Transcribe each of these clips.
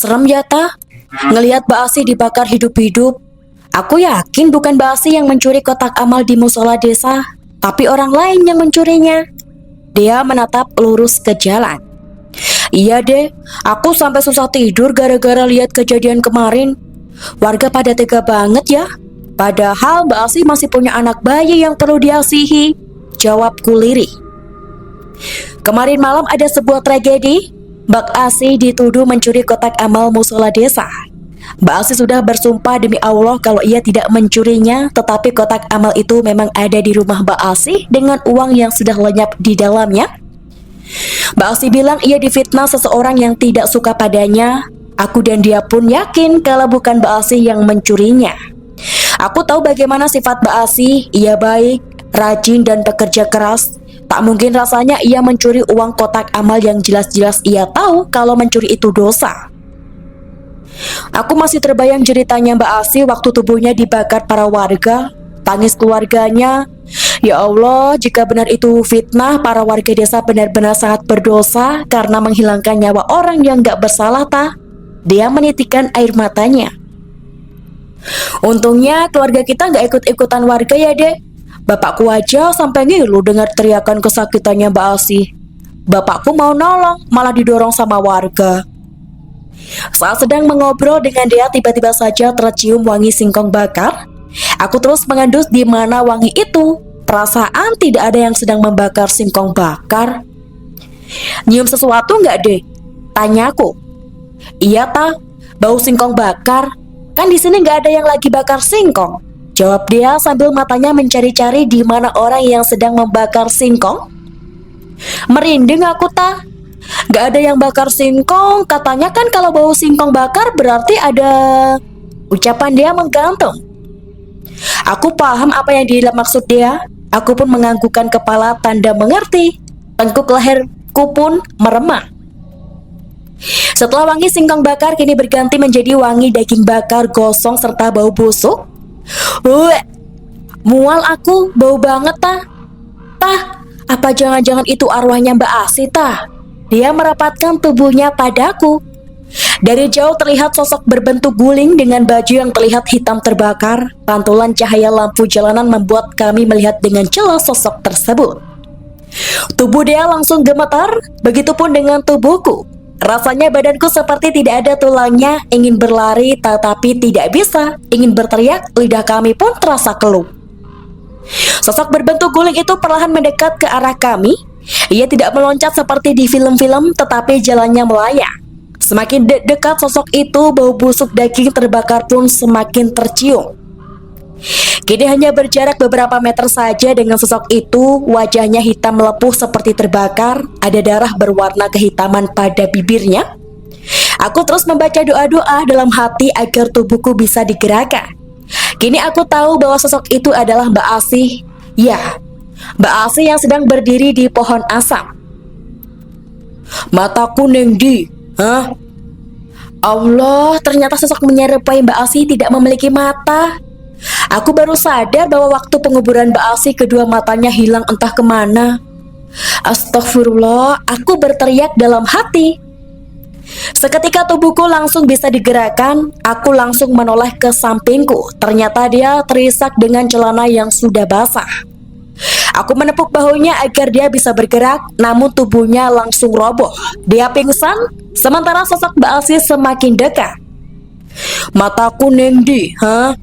Serem ya tah, ngelihat Mbak Asih dibakar hidup-hidup. Aku yakin bukan Mbak Asih yang mencuri kotak amal di musola desa, tapi orang lain yang mencurinya. Dia menatap lurus ke jalan. Iya deh, aku sampai susah tidur gara-gara lihat kejadian kemarin. Warga pada tega banget ya. Padahal Mbak Asih masih punya anak bayi yang perlu diasihi. Jawabku lirih. Kemarin malam ada sebuah tragedi. Mbak Asih dituduh mencuri kotak amal musola desa. Mbak Asih sudah bersumpah demi Allah kalau ia tidak mencurinya, tetapi kotak amal itu memang ada di rumah Mbak Asih dengan uang yang sudah lenyap di dalamnya. Mbak Asih bilang ia difitnah seseorang yang tidak suka padanya. Aku dan dia pun yakin kalau bukan Mbak Asih yang mencurinya. Aku tahu bagaimana sifat Mbak Asih, ia baik, rajin dan bekerja keras. Tak mungkin rasanya ia mencuri uang kotak amal yang jelas-jelas ia tahu kalau mencuri itu dosa. Aku masih terbayang ceritanya Mbak Asih waktu tubuhnya dibakar para warga. Tangis keluarganya. Ya Allah, jika benar itu fitnah, para warga desa benar-benar sangat berdosa karena menghilangkan nyawa orang yang gak bersalah tah. Dia menitikkan air matanya. Untungnya keluarga kita gak ikut-ikutan warga ya dek. Bapakku aja sampai ngilu dengar teriakan kesakitannya Mbak Asih. Bapakku mau nolong, malah didorong sama warga. Saat sedang mengobrol dengan dia, tiba-tiba saja tercium wangi singkong bakar. Aku terus mengendus di mana wangi itu. Perasaan tidak ada yang sedang membakar singkong bakar. Nyium sesuatu nggak deh? Tanyaku. Iya tah, bau singkong bakar. Kan di sini nggak ada yang lagi bakar singkong. Jawab dia sambil matanya mencari-cari di mana orang yang sedang membakar singkong. Merinding aku tah. Gak ada yang bakar singkong. Katanya kan kalau bau singkong bakar berarti ada. Ucapan dia menggantung. Aku paham apa yang dimaksud dia. Aku pun menganggukkan kepala tanda mengerti. Tengkuk leherku pun meremah. Setelah wangi singkong bakar kini berganti menjadi wangi daging bakar gosong serta bau busuk. Mual aku, bau banget tah. Tah, apa jangan-jangan itu arwahnya Mbak Asih tah? Dia merapatkan tubuhnya padaku. Dari jauh terlihat sosok berbentuk guling dengan baju yang terlihat hitam terbakar. Pantulan cahaya lampu jalanan membuat kami melihat dengan jelas sosok tersebut. Tubuh dia langsung gemetar, begitupun dengan tubuhku. Rasanya badanku seperti tidak ada tulangnya, ingin berlari tetapi tidak bisa, ingin berteriak, lidah kami pun terasa keluh. Sosok berbentuk guling itu perlahan mendekat ke arah kami. Ia tidak meloncat seperti di film-film, tetapi jalannya melayang. Semakin dekat sosok itu, bau busuk daging terbakar pun semakin tercium. Kini hanya berjarak beberapa meter saja dengan sosok itu. Wajahnya hitam melepuh seperti terbakar. Ada darah berwarna kehitaman pada bibirnya. Aku terus membaca doa-doa dalam hati agar tubuhku bisa digerakkan. Kini aku tahu bahwa sosok itu adalah Mbak Asih. Ya, Mbak Asih yang sedang berdiri di pohon asam. Mataku nengdi. Hah? Allah, ternyata sosok menyerupai Mbak Asih tidak memiliki mata. Aku baru sadar bahwa waktu penguburan Mbak Asih kedua matanya hilang entah kemana. Astagfirullah, aku berteriak dalam hati. Seketika tubuhku langsung bisa digerakkan. Aku langsung menoleh ke sampingku. Ternyata dia terisak dengan celana yang sudah basah. Aku menepuk bahunya agar dia bisa bergerak, namun tubuhnya langsung roboh. Dia pingsan, sementara sosok Mbak Asih semakin dekat. Mataku nengdi, hah?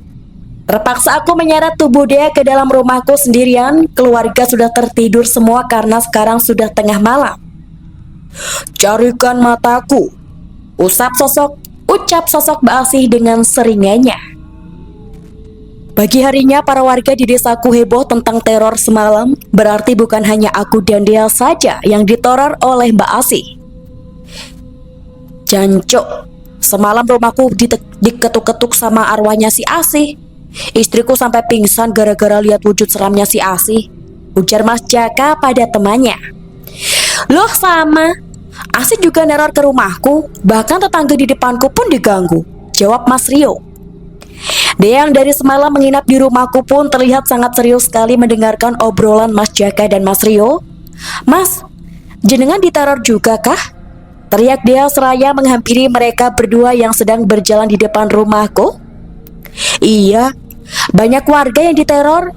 Terpaksa aku menyeret tubuh dia ke dalam rumahku sendirian. Keluarga sudah tertidur semua karena sekarang sudah tengah malam. Carikan mataku, ucap sosok Mbak Asih dengan seringannya. Pagi harinya para warga di desaku heboh tentang teror semalam. Berarti bukan hanya aku dan dia saja yang diteror oleh Mbak Asih. Jancuk, semalam rumahku diketuk-ketuk sama arwahnya si Asih. Istriku sampai pingsan gara-gara lihat wujud seramnya si Asih, ujar Mas Jaka pada temannya. Loh sama, Asih juga neror ke rumahku, bahkan tetangga di depanku pun diganggu, jawab Mas Rio. Dia yang dari semalam menginap di rumahku pun terlihat sangat serius sekali mendengarkan obrolan Mas Jaka dan Mas Rio. Mas, jenengan diteror juga kah? teriak dia seraya menghampiri mereka berdua yang sedang berjalan di depan rumahku. Iya, banyak warga yang diteror.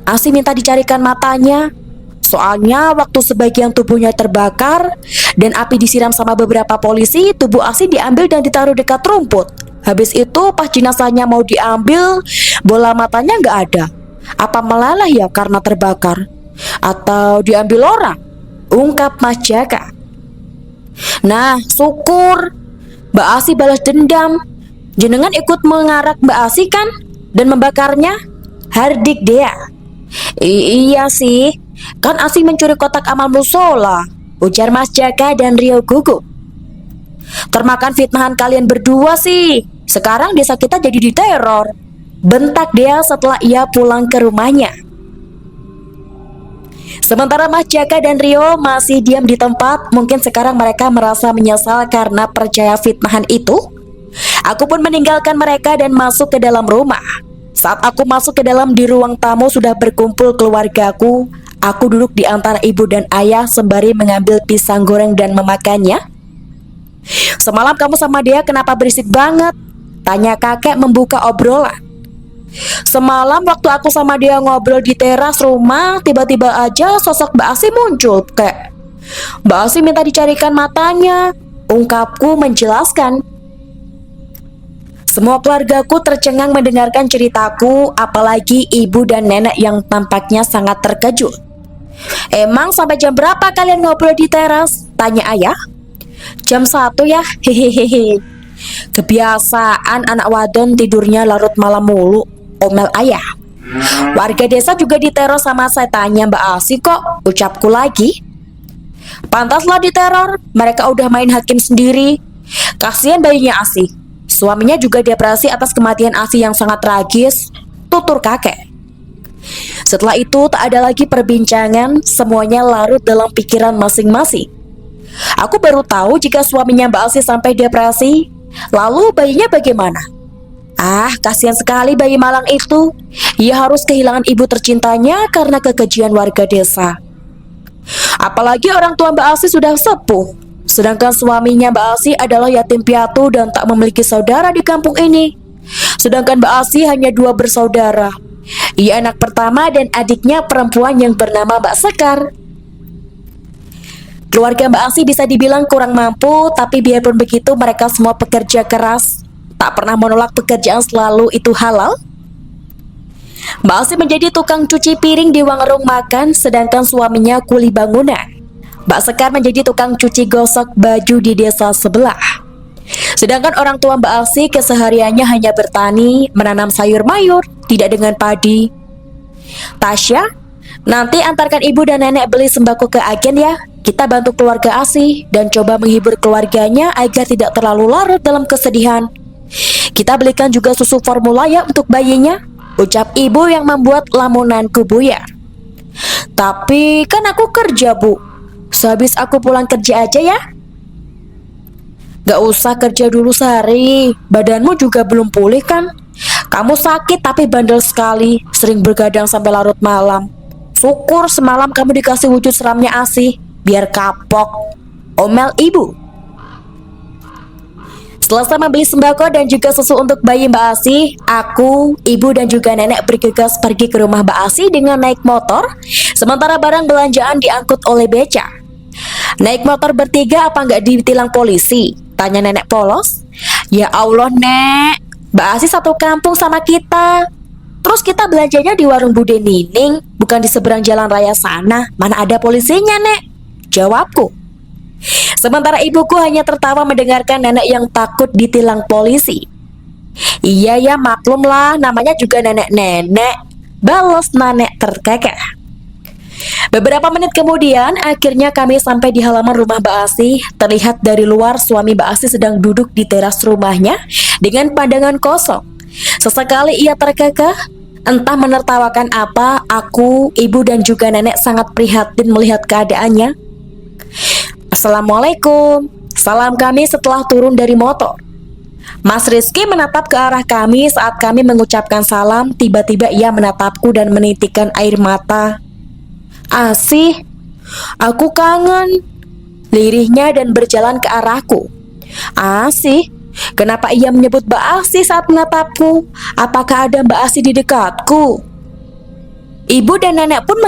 Asi minta dicarikan matanya. Soalnya waktu sebagian tubuhnya terbakar dan api disiram sama beberapa polisi, tubuh Asi diambil dan ditaruh dekat rumput. Habis itu pas jenazahnya mau diambil, bola matanya nggak ada. Apa meleleh ya karena terbakar? Atau diambil orang? Ungkap Mas Jaka. Nah, syukur Mbak Asi balas dendam. Jenengan ikut mengarak Mbak Asi kan? Dan membakarnya? Hardik Dea. Iya sih, kan Asi mencuri kotak amal musola, ujar Mas Jaka dan Rio gugup. Termakan fitnahan kalian berdua sih. Sekarang desa kita jadi diteror, bentak dia setelah ia pulang ke rumahnya. Sementara Mas Jaka dan Rio masih diam di tempat. Mungkin sekarang mereka merasa menyesal karena percaya fitnahan itu. Aku pun meninggalkan mereka dan masuk ke dalam rumah. Saat aku masuk ke dalam, di ruang tamu sudah berkumpul keluargaku. Aku duduk di antara ibu dan ayah sembari mengambil pisang goreng dan memakannya. Semalam kamu sama dia kenapa berisik banget? Tanya kakek membuka obrolan. Semalam waktu aku sama dia ngobrol di teras rumah, tiba-tiba aja sosok Mbak Asi muncul, kek. Mbak Asi minta dicarikan matanya, ungkapku menjelaskan. Semua keluargaku tercengang mendengarkan ceritaku, apalagi ibu dan nenek yang tampaknya sangat terkejut. Emang sampai jam berapa kalian ngobrol di teras? Tanya ayah. Jam 1 ya, hehehe. Kebiasaan anak wadon tidurnya larut malam mulu, omel ayah. Warga desa juga diteror sama setannya Mbak Asi kok, ucapku lagi. Pantaslah diteror, mereka udah main hakim sendiri. Kasihan bayinya Asi. Suaminya juga depresi atas kematian Asi yang sangat tragis, tutur kakek. Setelah itu tak ada lagi perbincangan, semuanya larut dalam pikiran masing-masing. Aku baru tahu jika suaminya Mbak Asi sampai depresi. Lalu bayinya bagaimana? Ah, kasihan sekali bayi malang itu. Ia harus kehilangan ibu tercintanya karena kekejian warga desa. Apalagi orang tua Mbak Asi sudah sepuh, sedangkan suaminya Mbak Asi adalah yatim piatu dan tak memiliki saudara di kampung ini. Sedangkan Mbak Asi hanya 2 bersaudara. Ia anak pertama dan adiknya perempuan yang bernama Mbak Sekar. Keluarga Mbak Asi bisa dibilang kurang mampu, tapi biarpun begitu mereka semua pekerja keras, tak pernah menolak pekerjaan selalu itu halal. Mbak Asi menjadi tukang cuci piring di warung makan, sedangkan suaminya kuli bangunan. Mbak Sekar menjadi tukang cuci gosok baju di desa sebelah. Sedangkan orang tua Mbak Asi kesehariannya hanya bertani, menanam sayur mayur, tidak dengan padi. Tasya, nanti antarkan ibu dan nenek beli sembako ke agen ya. Kita bantu keluarga Asi dan coba menghibur keluarganya agar tidak terlalu larut dalam kesedihan. Kita belikan juga susu formula ya untuk bayinya, ucap ibu yang membuat lamunanku buyar. Tapi kan aku kerja, Bu. Sehabis aku pulang kerja aja ya. Gak usah kerja dulu sehari, badanmu juga belum pulih kan? Kamu sakit tapi bandel sekali, sering bergadang sampai larut malam. Syukur semalam kamu dikasih wujud seramnya Asi, biar kapok, omel ibu. Selesai membeli sembako dan juga susu untuk bayi Mbak Asi, aku, ibu dan juga nenek bergegas pergi ke rumah Mbak Asi dengan naik motor, sementara barang belanjaan diangkut oleh beca. Naik motor bertiga apa nggak ditilang polisi? Tanya nenek polos. Ya Allah nek, Mbak Asi satu kampung sama kita. Terus kita belanjanya di warung Bude Nining, bukan di seberang jalan raya sana. Mana ada polisinya nek? Jawabku. Sementara ibuku hanya tertawa mendengarkan nenek yang takut ditilang polisi. Iya ya maklum lah, namanya juga nenek-nenek, balas nenek terkekeh. Beberapa menit kemudian, akhirnya kami sampai di halaman rumah Mbak Asi. Terlihat dari luar suami Mbak Asi sedang duduk di teras rumahnya dengan pandangan kosong. Sesekali ia terkekeh, entah menertawakan apa. Aku, ibu dan juga nenek sangat prihatin melihat keadaannya. Assalamualaikum, salam kami setelah turun dari motor. Mas Rizky menatap ke arah kami saat kami mengucapkan salam. Tiba-tiba ia menatapku dan menitikkan air mata. Asih, aku kangen. lirihnya dan berjalan ke arahku. Asih, kenapa ia menyebut Mbak Asih saat menatapku? Apakah ada Mbak Asih di dekatku? Ibu dan nenek pun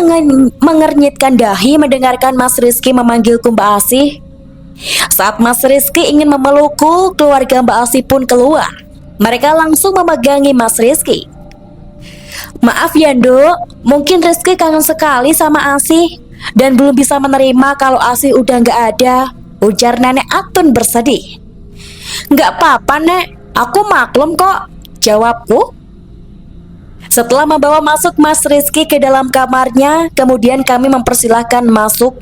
mengernyitkan dahi mendengarkan Mas Rizky memanggilku Mbak Asih. Saat Mas Rizky ingin memelukku, keluarga Mbak Asih pun keluar. Mereka langsung memegangi Mas Rizky. Maaf ya Nduk, mungkin Rizky kangen sekali sama Asih dan belum bisa menerima kalau Asih udah gak ada, ujar Nenek Atun bersedih. Gak apa-apa Nek, aku maklum kok, jawabku. Setelah membawa masuk Mas Rizky ke dalam kamarnya, kemudian kami mempersilahkan masuk.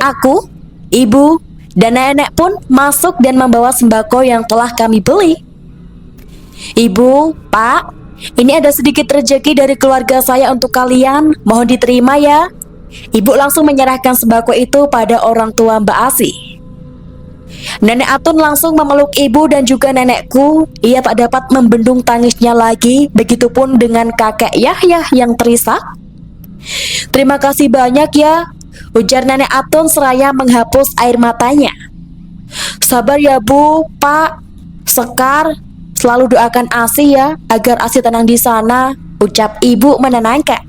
Aku, ibu, dan nenek pun masuk dan membawa sembako yang telah kami beli. Ibu, Pak, ini ada sedikit rezeki dari keluarga saya untuk kalian, mohon diterima ya. Ibu langsung menyerahkan sembako itu pada orang tua Mbak Asih. Nenek Atun langsung memeluk ibu dan juga nenekku. Ia tak dapat membendung tangisnya lagi. Begitupun dengan kakek Yahya yang terisak. Terima kasih banyak ya, ujar Nenek Atun seraya menghapus air matanya. Sabar ya Bu, Pak, Sekar, selalu doakan Asih ya, agar Asih tenang di sana, ucap ibu menenangkan.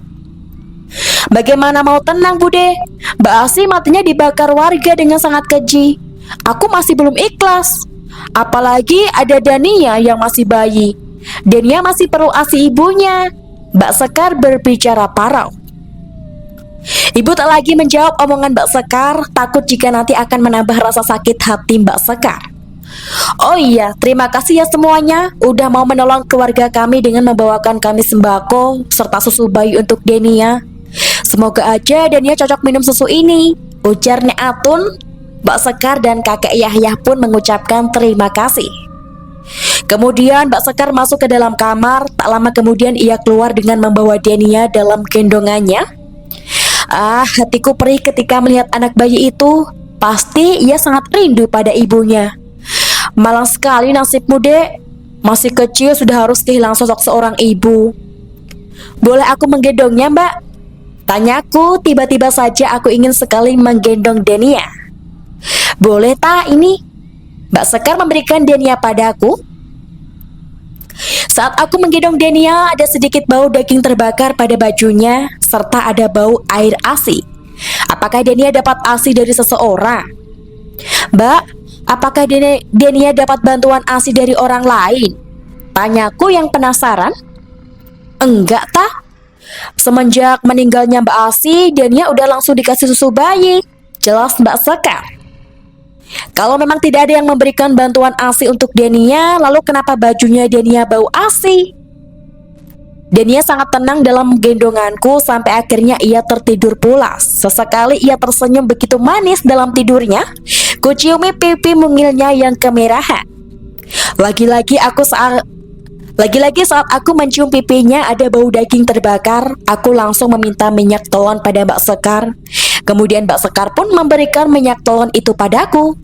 Bagaimana mau tenang Bude? Mbak Asih matinya dibakar warga dengan sangat keji. Aku masih belum ikhlas. Apalagi ada Dania yang masih bayi. Dania masih perlu ASI ibunya, Mbak Sekar berbicara parau. Ibu tak lagi menjawab omongan Mbak Sekar, takut jika nanti akan menambah rasa sakit hati Mbak Sekar. Oh iya, terima kasih ya semuanya udah mau menolong keluarga kami dengan membawakan kami sembako serta susu bayi untuk Dania. Semoga aja Dania cocok minum susu ini, ujar Nek Atun. Mbak Sekar dan kakek Yahya pun mengucapkan terima kasih. Kemudian Mbak Sekar masuk ke dalam kamar. Tak lama kemudian ia keluar dengan membawa Dania dalam gendongannya. Hatiku perih ketika melihat anak bayi itu. Pasti ia sangat rindu pada ibunya. Malang sekali nasibmu Dek, masih kecil sudah harus kehilangan sosok seorang ibu. Boleh aku menggendongnya Mbak? Tanyaku. Tiba-tiba saja aku ingin sekali menggendong Dania. Boleh tak ini? Mbak Sekar memberikan Dania padaku. Saat aku menggendong Dania, ada sedikit bau daging terbakar pada bajunya, serta ada bau air ASI. Apakah Dania dapat ASI dari seseorang? Mbak, apakah Dania dapat bantuan ASI dari orang lain? Tanyaku yang penasaran. Enggak tak. Semenjak meninggalnya Mbak Asih, Dania udah langsung dikasih susu bayi, jelas Mbak Sekar. Kalau memang tidak ada yang memberikan bantuan ASI untuk Dania, lalu kenapa bajunya Dania bau ASI? Dania sangat tenang dalam gendonganku sampai akhirnya ia tertidur pulas. Sesekali ia tersenyum begitu manis dalam tidurnya. Kuciumi pipi mungilnya yang kemerahan. Lagi-lagi saat aku mencium pipinya ada bau daging terbakar. Aku langsung meminta minyak telon pada Mbak Sekar. Kemudian Mbak Sekar pun memberikan minyak telon itu padaku.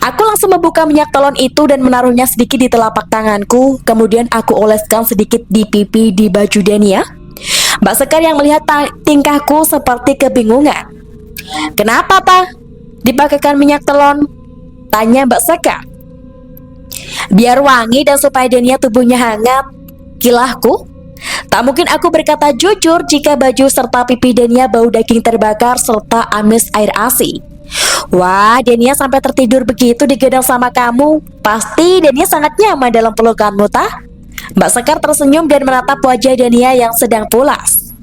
Aku langsung membuka minyak telon itu dan menaruhnya sedikit di telapak tanganku. Kemudian aku oleskan sedikit di pipi di baju Dania. Mbak Sekar yang melihat tingkahku seperti kebingungan. Kenapa Pak? Dipakaikan minyak telon? Tanya Mbak Sekar. Biar wangi dan supaya Dania tubuhnya hangat, kilahku. Tak mungkin aku berkata jujur jika baju serta pipi Dania bau daging terbakar serta amis air ASI. Wah, Dania sampai tertidur begitu digendong sama kamu. Pasti Dania sangat nyaman dalam pelukanmu, tah? Mbak Sekar tersenyum dan menatap wajah Dania yang sedang pulas.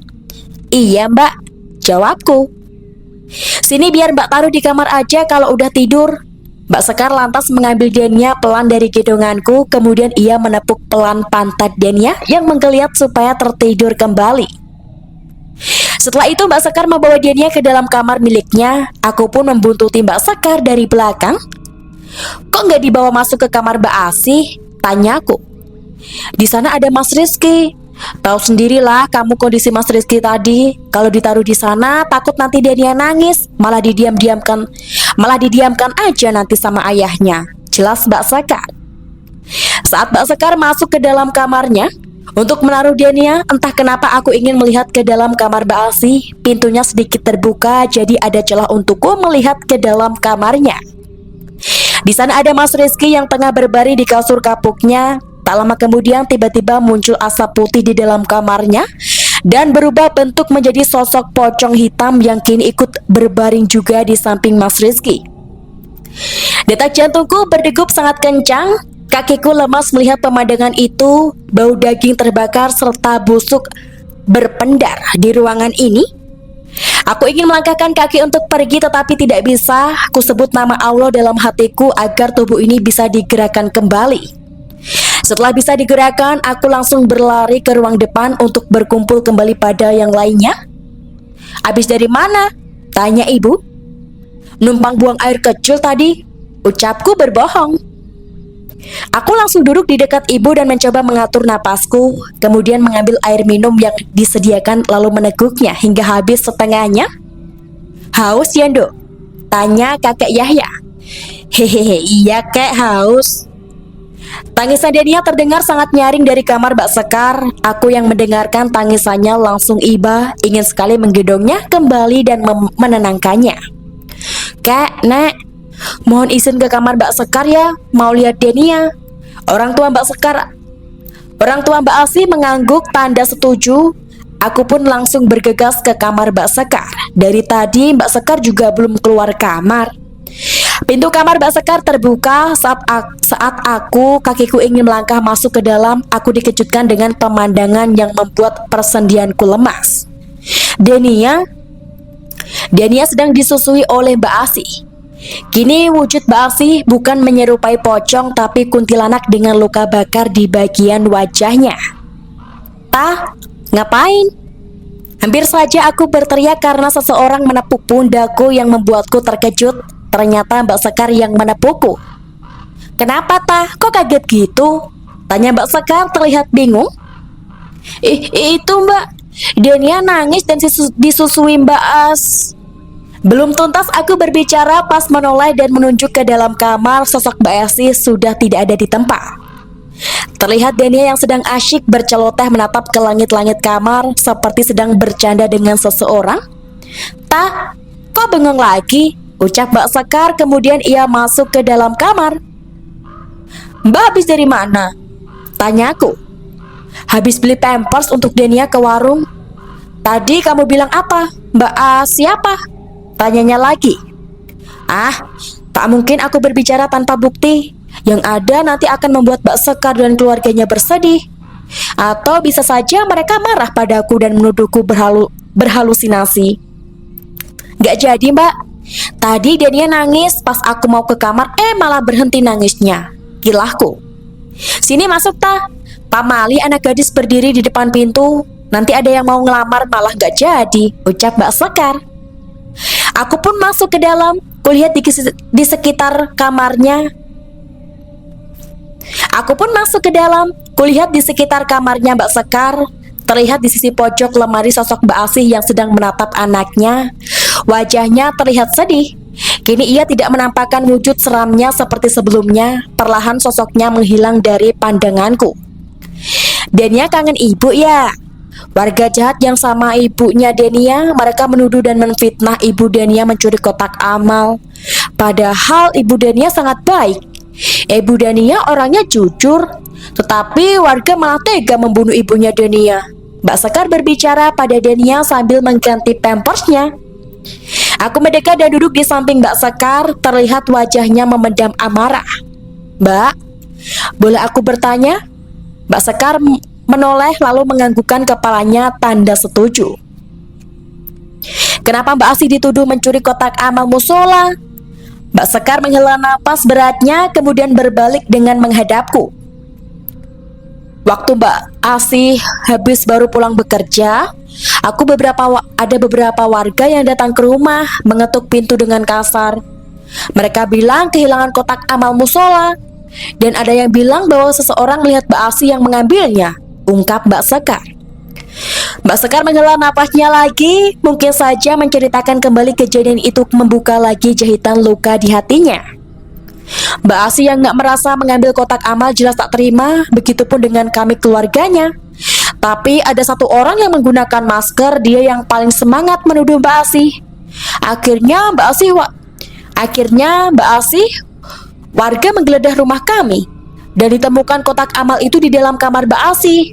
Iya Mbak, jawabku. Sini biar Mbak taruh di kamar aja kalau udah tidur. Mbak Sekar lantas mengambil Dania pelan dari gendonganku. Kemudian ia menepuk pelan pantat Dania yang menggeliat supaya tertidur kembali. Setelah itu Mbak Sekar membawa Dania ke dalam kamar miliknya. Aku pun membuntuti Mbak Sekar dari belakang. Kok nggak dibawa masuk ke kamar Mbak Asih? Tanyaku. Di sana ada Mas Rizky. Tahu sendirilah kamu kondisi Mas Rizky tadi. Kalau ditaruh di sana takut nanti Dania nangis, malah didiamkan aja nanti sama ayahnya. Jelas Mbak Sekar. Saat Mbak Sekar masuk ke dalam kamarnya, Untuk menaruh Denia, entah kenapa aku ingin melihat ke dalam kamar Mbak Asi. Pintunya sedikit terbuka, jadi ada celah untukku melihat ke dalam kamarnya. Di sana ada Mas Rizky yang tengah berbaring di kasur kapuknya. Tak lama kemudian tiba-tiba muncul asap putih di dalam kamarnya dan berubah bentuk menjadi sosok pocong hitam yang kini ikut berbaring juga di samping Mas Rizky. Detak jantungku berdegup sangat kencang. Kakiku lemas melihat pemandangan itu. Bau daging terbakar serta busuk berpendar di ruangan ini. Aku ingin melangkahkan kaki untuk pergi tetapi tidak bisa. Ku sebut nama Allah dalam hatiku agar tubuh ini bisa digerakkan kembali. Setelah bisa digerakkan, aku langsung berlari ke ruang depan untuk berkumpul kembali pada yang lainnya. Habis dari mana? Tanya ibu. Numpang buang air kecil tadi. Ucapku berbohong. Aku langsung duduk di dekat ibu dan mencoba mengatur napasku, kemudian mengambil air minum yang disediakan lalu meneguknya hingga habis setengahnya. Haus ya, Nduk? Tanya kakek Yahya. Hehehe, iya kek, haus. Tangisan Denia terdengar sangat nyaring dari kamar Mbak Sekar. Aku yang mendengarkan tangisannya langsung iba, ingin sekali menggendongnya kembali dan menenangkannya. Kek, Nek, mohon izin ke kamar Mbak Sekar ya, mau lihat Denia. Orang tua Mbak Asi mengangguk tanda setuju. Aku pun langsung bergegas ke kamar Mbak Sekar. Dari tadi Mbak Sekar juga belum keluar kamar. Pintu kamar Mbak Sekar terbuka. Saat kakiku ingin melangkah masuk ke dalam, aku dikejutkan dengan pemandangan yang membuat persendianku lemas. Denia sedang disusui oleh Mbak Asi. Kini wujud Mbak Asi bukan menyerupai pocong tapi kuntilanak dengan luka bakar di bagian wajahnya. Tah, ngapain? Hampir saja aku berteriak karena seseorang menepuk pundakku yang membuatku terkejut. Ternyata Mbak Sekar yang menepukku. Kenapa Tah? Kok kaget gitu? Tanya Mbak Sekar terlihat bingung. Itu Mbak, Denia nangis dan disusui Mbak As. Belum tuntas aku berbicara pas menoleh dan menunjuk ke dalam kamar. Sosok Mbak Asi sudah tidak ada di tempat. Terlihat Denia yang sedang asyik berceloteh menatap ke langit-langit kamar seperti sedang bercanda dengan seseorang. Tah, kok bengong lagi? Ucap Mbak Sekar, kemudian ia masuk ke dalam kamar. Mbak habis dari mana? Tanyaku. Habis beli pampers untuk Denia ke warung. Tadi kamu bilang apa? Mbak A siapa? Tanyanya lagi. Ah, tak mungkin aku berbicara tanpa bukti. Yang ada nanti akan membuat Mbak Sekar dan keluarganya bersedih. Atau bisa saja mereka marah padaku dan menuduhku berhalusinasi. Gak jadi Mbak. Tadi Denia nangis pas aku mau ke kamar, malah berhenti nangisnya. Kilahku. Sini masuk Tah. Pak Mali anak gadis berdiri di depan pintu. Nanti ada yang mau ngelamar malah gak jadi, ucap Mbak Sekar. Aku pun masuk ke dalam. Kulihat di sekitar kamarnya. Kulihat di sekitar kamarnya Mbak Sekar. Terlihat di sisi pojok lemari sosok Mbak Asih yang sedang menatap anaknya. Wajahnya terlihat sedih. Kini ia tidak menampakkan wujud seramnya seperti sebelumnya. Perlahan sosoknya menghilang dari pandanganku. Denia kangen ibu ya? Warga jahat yang sama ibunya Denia, mereka menuduh dan menfitnah ibu Denia mencuri kotak amal. Padahal ibu Denia sangat baik. Ibu Denia orangnya jujur, tetapi warga malah tega membunuh ibunya Denia. Mbak Sekar berbicara pada Denia sambil mengganti pampersnya. Aku mendekat dan duduk di samping Mbak Sekar. Terlihat wajahnya memendam amarah. Mbak, boleh aku bertanya? Mbak Sekar menoleh lalu menganggukkan kepalanya tanda setuju. Kenapa Mbak Asi dituduh mencuri kotak amal musola? Mbak Sekar menghela napas beratnya kemudian berbalik dengan menghadapku. Waktu Mbak Asi habis baru pulang bekerja, ada beberapa warga yang datang ke rumah mengetuk pintu dengan kasar. Mereka bilang kehilangan kotak amal musola dan ada yang bilang bahwa seseorang melihat Mbak Asi yang mengambilnya, ungkap Mbak Sekar. Mbak Sekar menghela napasnya lagi. Mungkin saja menceritakan kembali kejadian itu membuka lagi jahitan luka di hatinya. Mbak Asi yang gak merasa mengambil kotak amal jelas tak terima. Begitupun dengan kami keluarganya. Tapi ada satu orang yang menggunakan masker, dia yang paling semangat menuduh Mbak Asih. Akhirnya Mbak Asih, warga menggeledah rumah kami dan ditemukan kotak amal itu di dalam kamar Mbak Asih.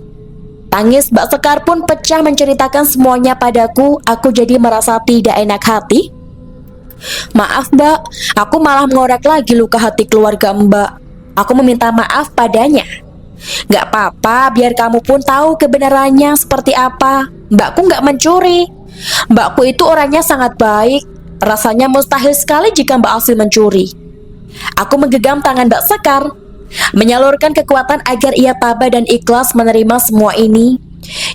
Tangis Mbak Sekar pun pecah menceritakan semuanya padaku. Aku jadi merasa tidak enak hati. Maaf Mbak, aku malah mengorek lagi luka hati keluarga Mbak. Aku meminta maaf padanya. Gak apa-apa, biar kamu pun tahu kebenarannya seperti apa. Mbakku gak mencuri. Mbakku itu orangnya sangat baik. Rasanya mustahil sekali jika Mbak Asih mencuri. Aku menggenggam tangan Mbak Sekar, menyalurkan kekuatan agar ia tabah dan ikhlas menerima semua ini.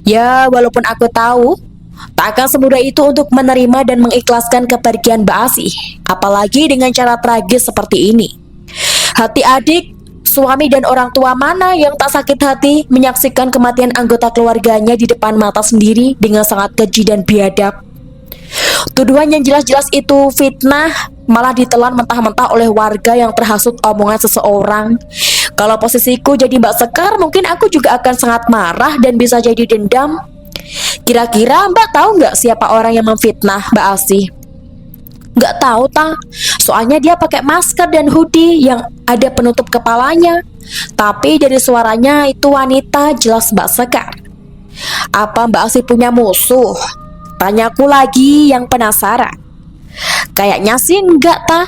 Ya, walaupun aku tahu tak akan semudah itu untuk menerima dan mengikhlaskan kepergian Mbak Asih, apalagi dengan cara tragis seperti ini. Hati adik, suami dan orang tua mana yang tak sakit hati menyaksikan kematian anggota keluarganya di depan mata sendiri dengan sangat keji dan biadab. Tuduhan yang jelas-jelas itu fitnah malah ditelan mentah-mentah oleh warga yang terhasut omongan seseorang. Kalau posisiku jadi Mbak Sekar, mungkin aku juga akan sangat marah dan bisa jadi dendam. Kira-kira Mbak tahu nggak siapa orang yang memfitnah Mbak Asih? Nggak tahu tang, soalnya dia pakai masker dan hoodie yang ada penutup kepalanya. Tapi dari suaranya itu wanita, jelas Mbak Sekar. Apa Mbak Asih punya musuh? Tanyaku lagi yang penasaran. Kayaknya sih enggak tah.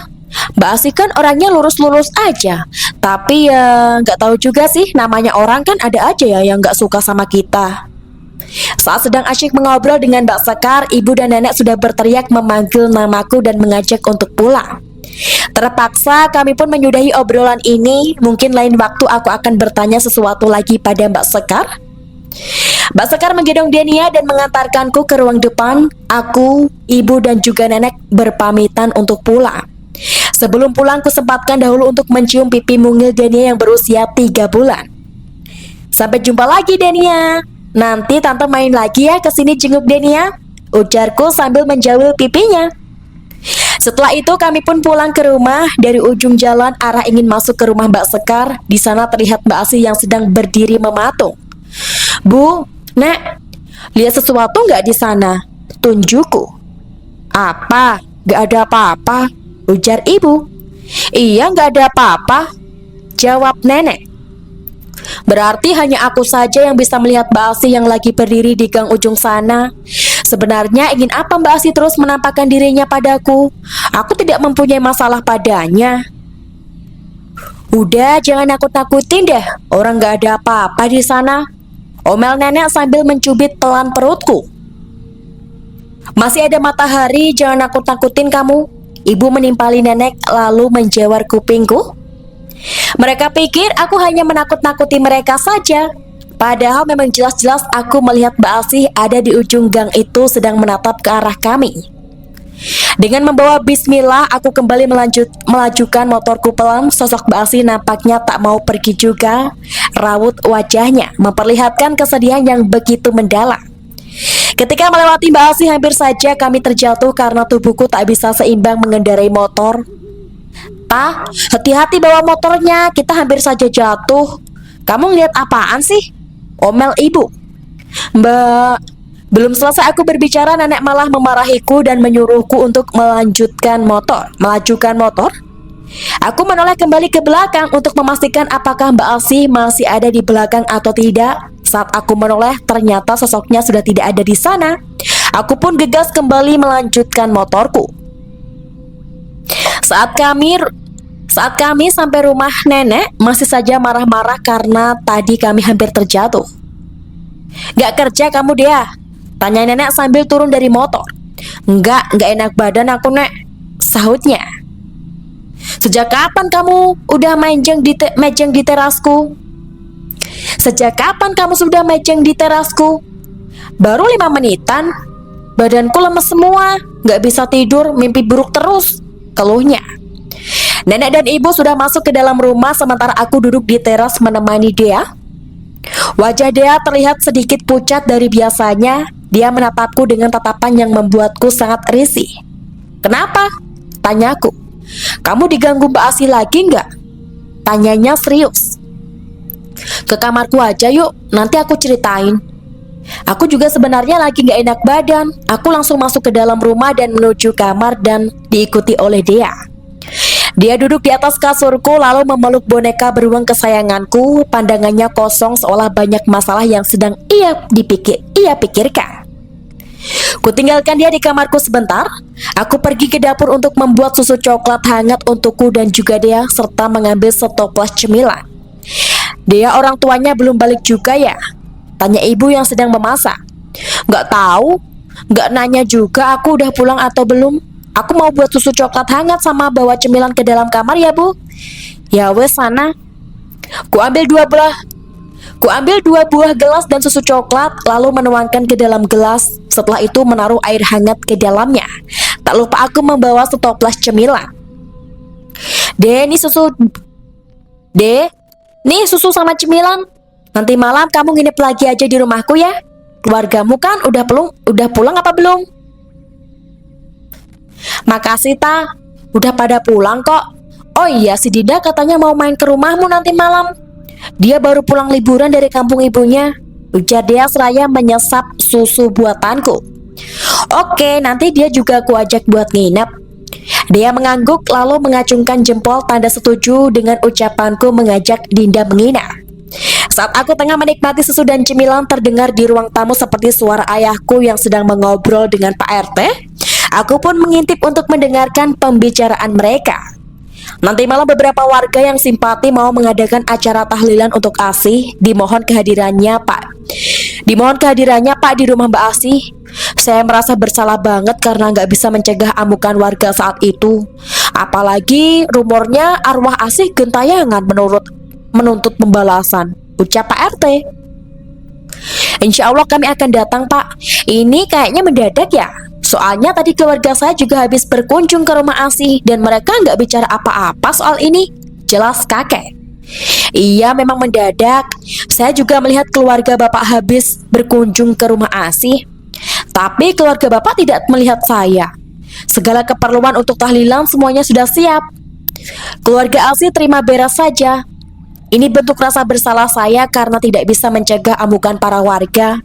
Mbak Asih kan orangnya lurus-lurus aja. Tapi ya nggak tahu juga sih, namanya orang kan ada aja ya yang nggak suka sama kita. Saat sedang asyik mengobrol dengan Mbak Sekar, ibu dan nenek sudah berteriak memanggil namaku dan mengajak untuk pulang. Terpaksa kami pun menyudahi obrolan ini. Mungkin lain waktu aku akan bertanya sesuatu lagi pada Mbak Sekar. Mbak Sekar menggendong Denia dan mengantarkanku ke ruang depan. Aku, ibu dan juga nenek berpamitan untuk pulang. Sebelum pulang, kusempatkan dahulu untuk mencium pipi mungil Denia yang berusia 3 bulan. Sampai jumpa lagi Denia. Nanti tante main lagi ya ke sini jenguk Denia, ujarku sambil menjawil pipinya. Setelah itu kami pun pulang ke rumah. Dari ujung jalan arah ingin masuk ke rumah Mbak Sekar, di sana terlihat Mbak Asih yang sedang berdiri mematung. Bu, Nek, lihat sesuatu nggak di sana? Tunjukku. Apa? Nggak ada apa-apa, ujar ibu. Iya, nggak ada apa-apa, jawab nenek. Berarti hanya aku saja yang bisa melihat Mbak Asih yang lagi berdiri di gang ujung sana. Sebenarnya ingin apa Mbak Asih terus menampakkan dirinya padaku? Aku tidak mempunyai masalah padanya. Udah, jangan nakut-nakutin deh. Orang gak ada apa-apa di sana, omel nenek sambil mencubit pelan perutku. Masih ada matahari, jangan nakut-nakutin kamu, ibu menimpali nenek lalu menjawar kupingku. Mereka pikir aku hanya menakut-nakuti mereka saja. Padahal memang jelas-jelas aku melihat Mbak Asih ada di ujung gang itu sedang menatap ke arah kami. Dengan membawa bismillah, aku kembali melajukan motorku pelan. Sosok Mbak Asih nampaknya tak mau pergi juga. Raut wajahnya memperlihatkan kesedihan yang begitu mendalam. Ketika melewati Mbak Asih, hampir saja kami terjatuh karena tubuhku tak bisa seimbang mengendarai motor. Tah, hati-hati bawa motornya, kita hampir saja jatuh. Kamu ngeliat apaan sih? Omel ibu. Mbak, belum selesai aku berbicara, nenek malah memarahiku dan menyuruhku untuk melajukan motor. Aku menoleh kembali ke belakang untuk memastikan apakah Mbak Asih masih ada di belakang atau tidak. Saat aku menoleh, ternyata sosoknya sudah tidak ada di sana. Aku pun gegas kembali melanjutkan motorku. Saat kami sampai rumah nenek, masih saja marah-marah karena tadi kami hampir terjatuh. Gak kerja kamu dia? Tanya nenek sambil turun dari motor. Enggak enak badan aku nek, sahutnya. Sejak kapan kamu udah mejeng di terasku? Sejak kapan kamu sudah mejeng di terasku? Baru 5 menitan. Badanku lemes semua, gak bisa tidur, mimpi buruk terus, keluhnya. Nenek dan ibu sudah masuk ke dalam rumah sementara aku duduk di teras menemani Dea. Wajah Dea terlihat sedikit pucat dari biasanya. Dia menatapku dengan tatapan yang membuatku sangat risih. Kenapa? Tanyaku. Kamu diganggu Mbak Asih lagi nggak? Tanyanya serius. Ke kamarku aja yuk, nanti aku ceritain. Aku juga sebenarnya lagi gak enak badan. Aku langsung masuk ke dalam rumah dan menuju kamar dan diikuti oleh Dea. Dia duduk di atas kasurku lalu memeluk boneka beruang kesayanganku. Pandangannya kosong seolah banyak masalah yang sedang ia pikirkan. Kutinggalkan dia di kamarku sebentar. Aku pergi ke dapur untuk membuat susu coklat hangat untukku dan juga Dea, serta mengambil setoples cemilan. Dea orang tuanya belum balik juga ya? Tanya ibu yang sedang memasak. Gak tahu, gak nanya juga aku udah pulang atau belum. Aku mau buat susu coklat hangat sama bawa cemilan ke dalam kamar ya bu. Ya wes sana. Kuambil dua buah gelas dan susu coklat, lalu menuangkan ke dalam gelas. Setelah itu menaruh air hangat ke dalamnya. Tak lupa aku membawa setoples cemilan. Nih susu sama cemilan. Nanti malam kamu nginep lagi aja di rumahku ya. Keluargamu kan udah pulang apa belum? Makasih Ta, udah pada pulang kok. Oh iya, si Dinda katanya mau main ke rumahmu nanti malam. Dia baru pulang liburan dari kampung ibunya, ujar Dea seraya menyesap susu buatanku. Oke, nanti dia juga aku ajak buat nginep. Dia mengangguk lalu mengacungkan jempol tanda setuju dengan ucapanku mengajak Dinda menginap. Saat aku tengah menikmati susu dan cemilan, terdengar di ruang tamu seperti suara ayahku yang sedang mengobrol dengan Pak RT. Aku pun mengintip untuk mendengarkan pembicaraan mereka. Nanti malam beberapa warga yang simpati mau mengadakan acara tahlilan untuk Asih. Dimohon kehadirannya Pak di rumah Mbak Asih. Saya merasa bersalah banget karena nggak bisa mencegah amukan warga saat itu. Apalagi rumornya arwah Asih gentayangan menuntut pembalasan, ucap Pak RT. Insya Allah kami akan datang Pak. Ini kayaknya mendadak ya. Soalnya tadi keluarga saya juga habis berkunjung ke rumah Asih dan mereka nggak bicara apa-apa soal ini. Jelas kakek. Iya memang mendadak. Saya juga melihat keluarga Bapak habis berkunjung ke rumah Asih. Tapi keluarga Bapak tidak melihat saya. Segala keperluan untuk tahlilan semuanya sudah siap. Keluarga Asih terima beres saja. Ini bentuk rasa bersalah saya karena tidak bisa mencegah amukan para warga,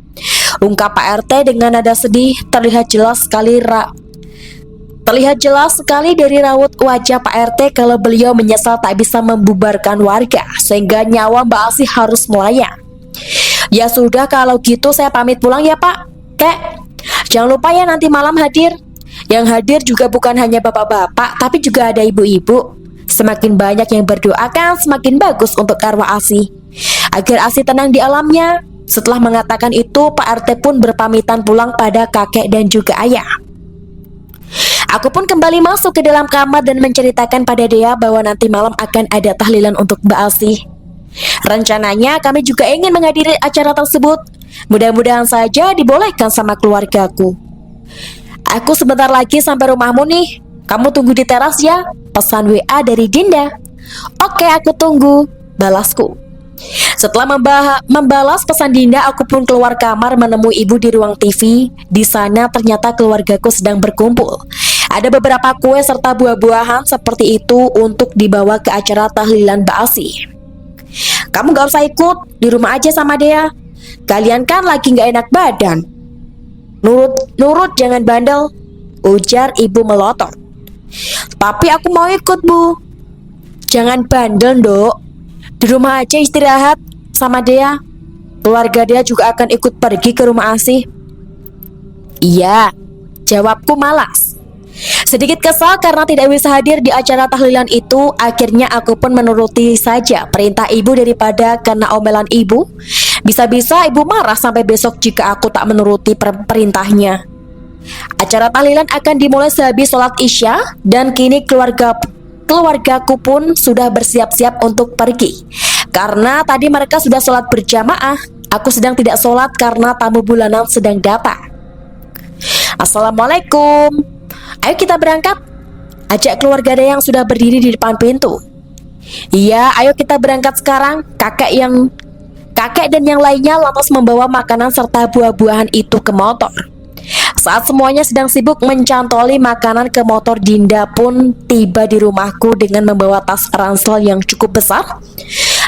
ungkap Pak RT dengan nada sedih. Terlihat jelas sekali dari raut wajah Pak RT kalau beliau menyesal tak bisa membubarkan warga sehingga nyawa Mbak Asih harus melayang. Ya sudah kalau gitu saya pamit pulang ya Pak. Kek, jangan lupa ya nanti malam hadir. Yang hadir juga bukan hanya bapak-bapak tapi juga ada ibu-ibu. Semakin banyak yang berdoa kan semakin bagus untuk arwah Asih, agar Asih tenang di alamnya. Setelah mengatakan itu, Pak RT pun berpamitan pulang pada kakek dan juga ayah. Aku pun kembali masuk ke dalam kamar dan menceritakan pada Dea bahwa nanti malam akan ada tahlilan untuk Mbak Asih. Rencananya kami juga ingin menghadiri acara tersebut. Mudah-mudahan saja dibolehkan sama keluargaku. Aku sebentar lagi sampai rumahmu nih. Kamu tunggu di teras ya, pesan WA dari Dinda. Oke, aku tunggu, balasku. Setelah membalas pesan Dinda, aku pun keluar kamar menemui ibu di ruang TV. Di sana ternyata keluargaku sedang berkumpul. Ada beberapa kue serta buah-buahan seperti itu untuk dibawa ke acara tahlilan Mbak Asih. Kamu gak usah ikut, di rumah aja sama Dea. Kalian kan lagi gak enak badan. Nurut jangan bandel, ujar ibu melotot. Tapi aku mau ikut bu. Jangan bandel Dok. Di rumah aja istirahat sama Dea. Keluarga Dea juga akan ikut pergi ke rumah Asih. Iya, jawabku malas. Sedikit kesal karena tidak bisa hadir di acara tahlilan itu. Akhirnya aku pun menuruti saja perintah ibu daripada karena omelan ibu. Bisa-bisa ibu marah sampai besok jika aku tak menuruti perintahnya. Acara tahlilan akan dimulai sehabis sholat Isya dan kini keluargaku pun sudah bersiap-siap untuk pergi. Karena tadi mereka sudah sholat berjamaah, aku sedang tidak sholat karena tamu bulanan sedang datang. Assalamualaikum. Ayo kita berangkat, ajak keluarga Dea yang sudah berdiri di depan pintu. Iya, ayo kita berangkat sekarang. Kakek dan yang lainnya lantas membawa makanan serta buah-buahan itu ke motor. Saat semuanya sedang sibuk mencantoli makanan ke motor, Dinda pun tiba di rumahku dengan membawa tas ransel yang cukup besar.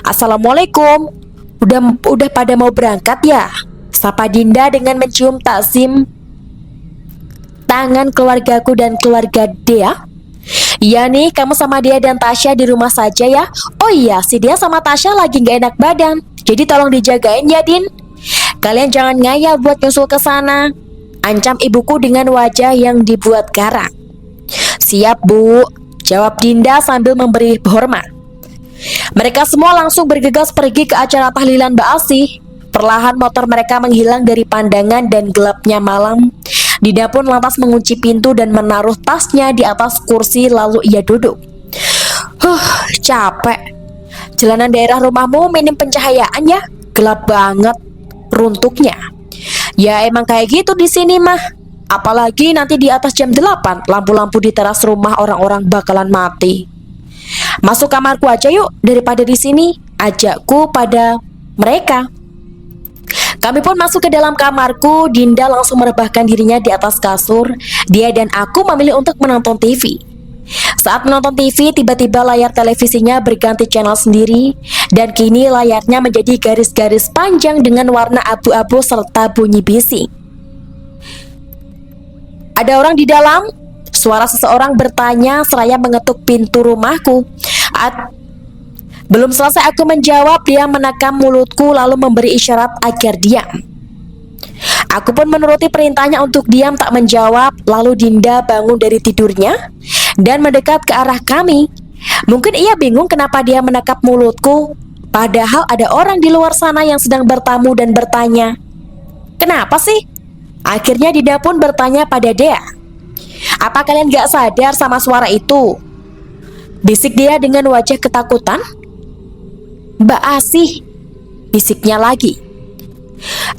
Assalamualaikum. Udah pada mau berangkat ya? Sapa Dinda dengan mencium takzim tangan keluargaku dan keluarga Dea. Iya nih, kamu sama Dea dan Tasya di rumah saja ya. Oh iya, si Dea sama Tasya lagi gak enak badan, jadi tolong dijagain ya, Din. Kalian jangan ngayal buat nyusul ke sana, ancam ibuku dengan wajah yang dibuat garang. Siap, Bu, jawab Dinda sambil memberi hormat. Mereka semua langsung bergegas pergi ke acara tahlilan Mbak Asih. Perlahan motor mereka menghilang dari pandangan dan gelapnya malam. Dinda pun lantas mengunci pintu dan menaruh tasnya di atas kursi lalu ia duduk. Capek. Jalanan daerah rumahmu minim pencahayaan ya, gelap banget runtuknya. Ya emang kayak gitu di sini mah. Apalagi nanti di atas jam 8, lampu-lampu di teras rumah orang-orang bakalan mati. Masuk kamarku aja yuk daripada di sini, ajakku pada mereka. Kami pun masuk ke dalam kamarku. Dinda langsung merebahkan dirinya di atas kasur. Dia dan aku memilih untuk menonton TV. Saat menonton TV, tiba-tiba layar televisinya berganti channel sendiri. Dan kini layarnya menjadi garis-garis panjang dengan warna abu-abu serta bunyi bising. Ada orang di dalam? Suara seseorang bertanya seraya mengetuk pintu rumahku. Belum selesai aku menjawab, dia menekam mulutku lalu memberi isyarat agar diam. Aku pun menuruti perintahnya untuk diam tak menjawab. Lalu Dinda bangun dari tidurnya dan mendekat ke arah kami. Mungkin ia bingung kenapa dia menekap mulutku, padahal ada orang di luar sana yang sedang bertamu dan bertanya, "Kenapa sih?" Akhirnya Dinda pun bertanya pada Dea, "Apa kalian gak sadar sama suara itu?" Bisik dia dengan wajah ketakutan. "Mbak Asih," bisiknya lagi.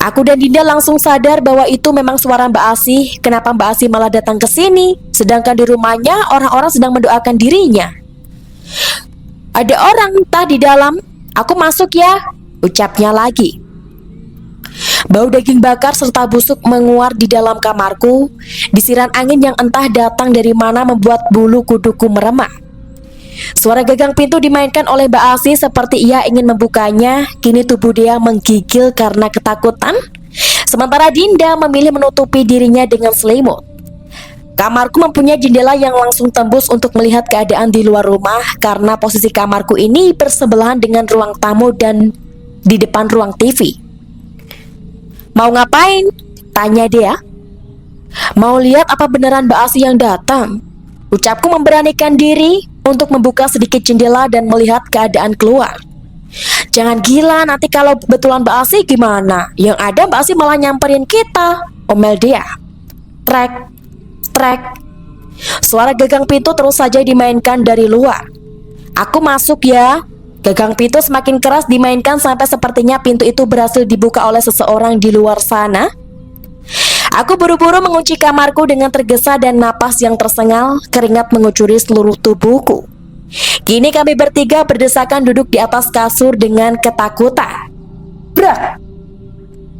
Aku dan Dinda langsung sadar bahwa itu memang suara Mbak Asih. Kenapa Mbak Asih malah datang ke sini, sedangkan di rumahnya orang-orang sedang mendoakan dirinya? "Ada orang entah di dalam. Aku masuk ya," ucapnya lagi. Bau daging bakar serta busuk menguar di dalam kamarku. Desiran angin yang entah datang dari mana membuat bulu kuduku meremah. Suara gagang pintu dimainkan oleh Mbak Asih seperti ia ingin membukanya. Kini tubuh dia menggigil karena ketakutan. Sementara Dinda memilih menutupi dirinya dengan selimut. Kamarku mempunyai jendela yang langsung tembus untuk melihat keadaan di luar rumah. Karena posisi kamarku ini bersebelahan dengan ruang tamu dan di depan ruang TV. "Mau ngapain?" tanya dia. "Mau lihat apa beneran Mbak Asih yang datang," ucapku memberanikan diri untuk membuka sedikit jendela dan melihat keadaan keluar. "Jangan gila, nanti kalau betulan Mbak Asih gimana? Yang ada Mbak Asih malah nyamperin kita," omel dia. Trek, trek. Suara gagang pintu terus saja dimainkan dari luar. "Aku masuk ya." Gagang pintu semakin keras dimainkan sampai sepertinya pintu itu berhasil dibuka oleh seseorang di luar sana. Aku buru-buru mengunci kamarku dengan tergesa dan napas yang tersengal, keringat mengucuri seluruh tubuhku. Kini kami bertiga berdesakan duduk di atas kasur dengan ketakutan. Brak!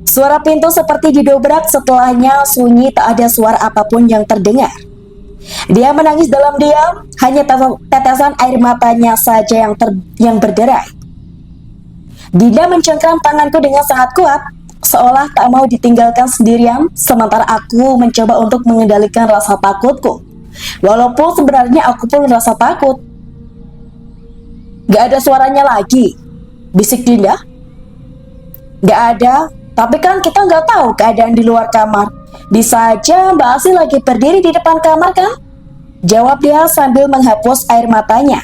Suara pintu seperti didobrak, setelahnya sunyi, tak ada suara apapun yang terdengar. Dia menangis dalam diam, hanya tetesan air matanya saja yang berderai. Dinda mencengkram tanganku dengan sangat kuat, seolah tak mau ditinggalkan sendirian, sementara aku mencoba untuk mengendalikan rasa takutku. Walaupun sebenarnya aku pun merasa takut. "Gak ada suaranya lagi," bisik Dinda. "Gak ada, tapi kan kita gak tahu keadaan di luar kamar. Bisa aja Mbak Asih lagi berdiri di depan kamar kan?" jawab dia sambil menghapus air matanya.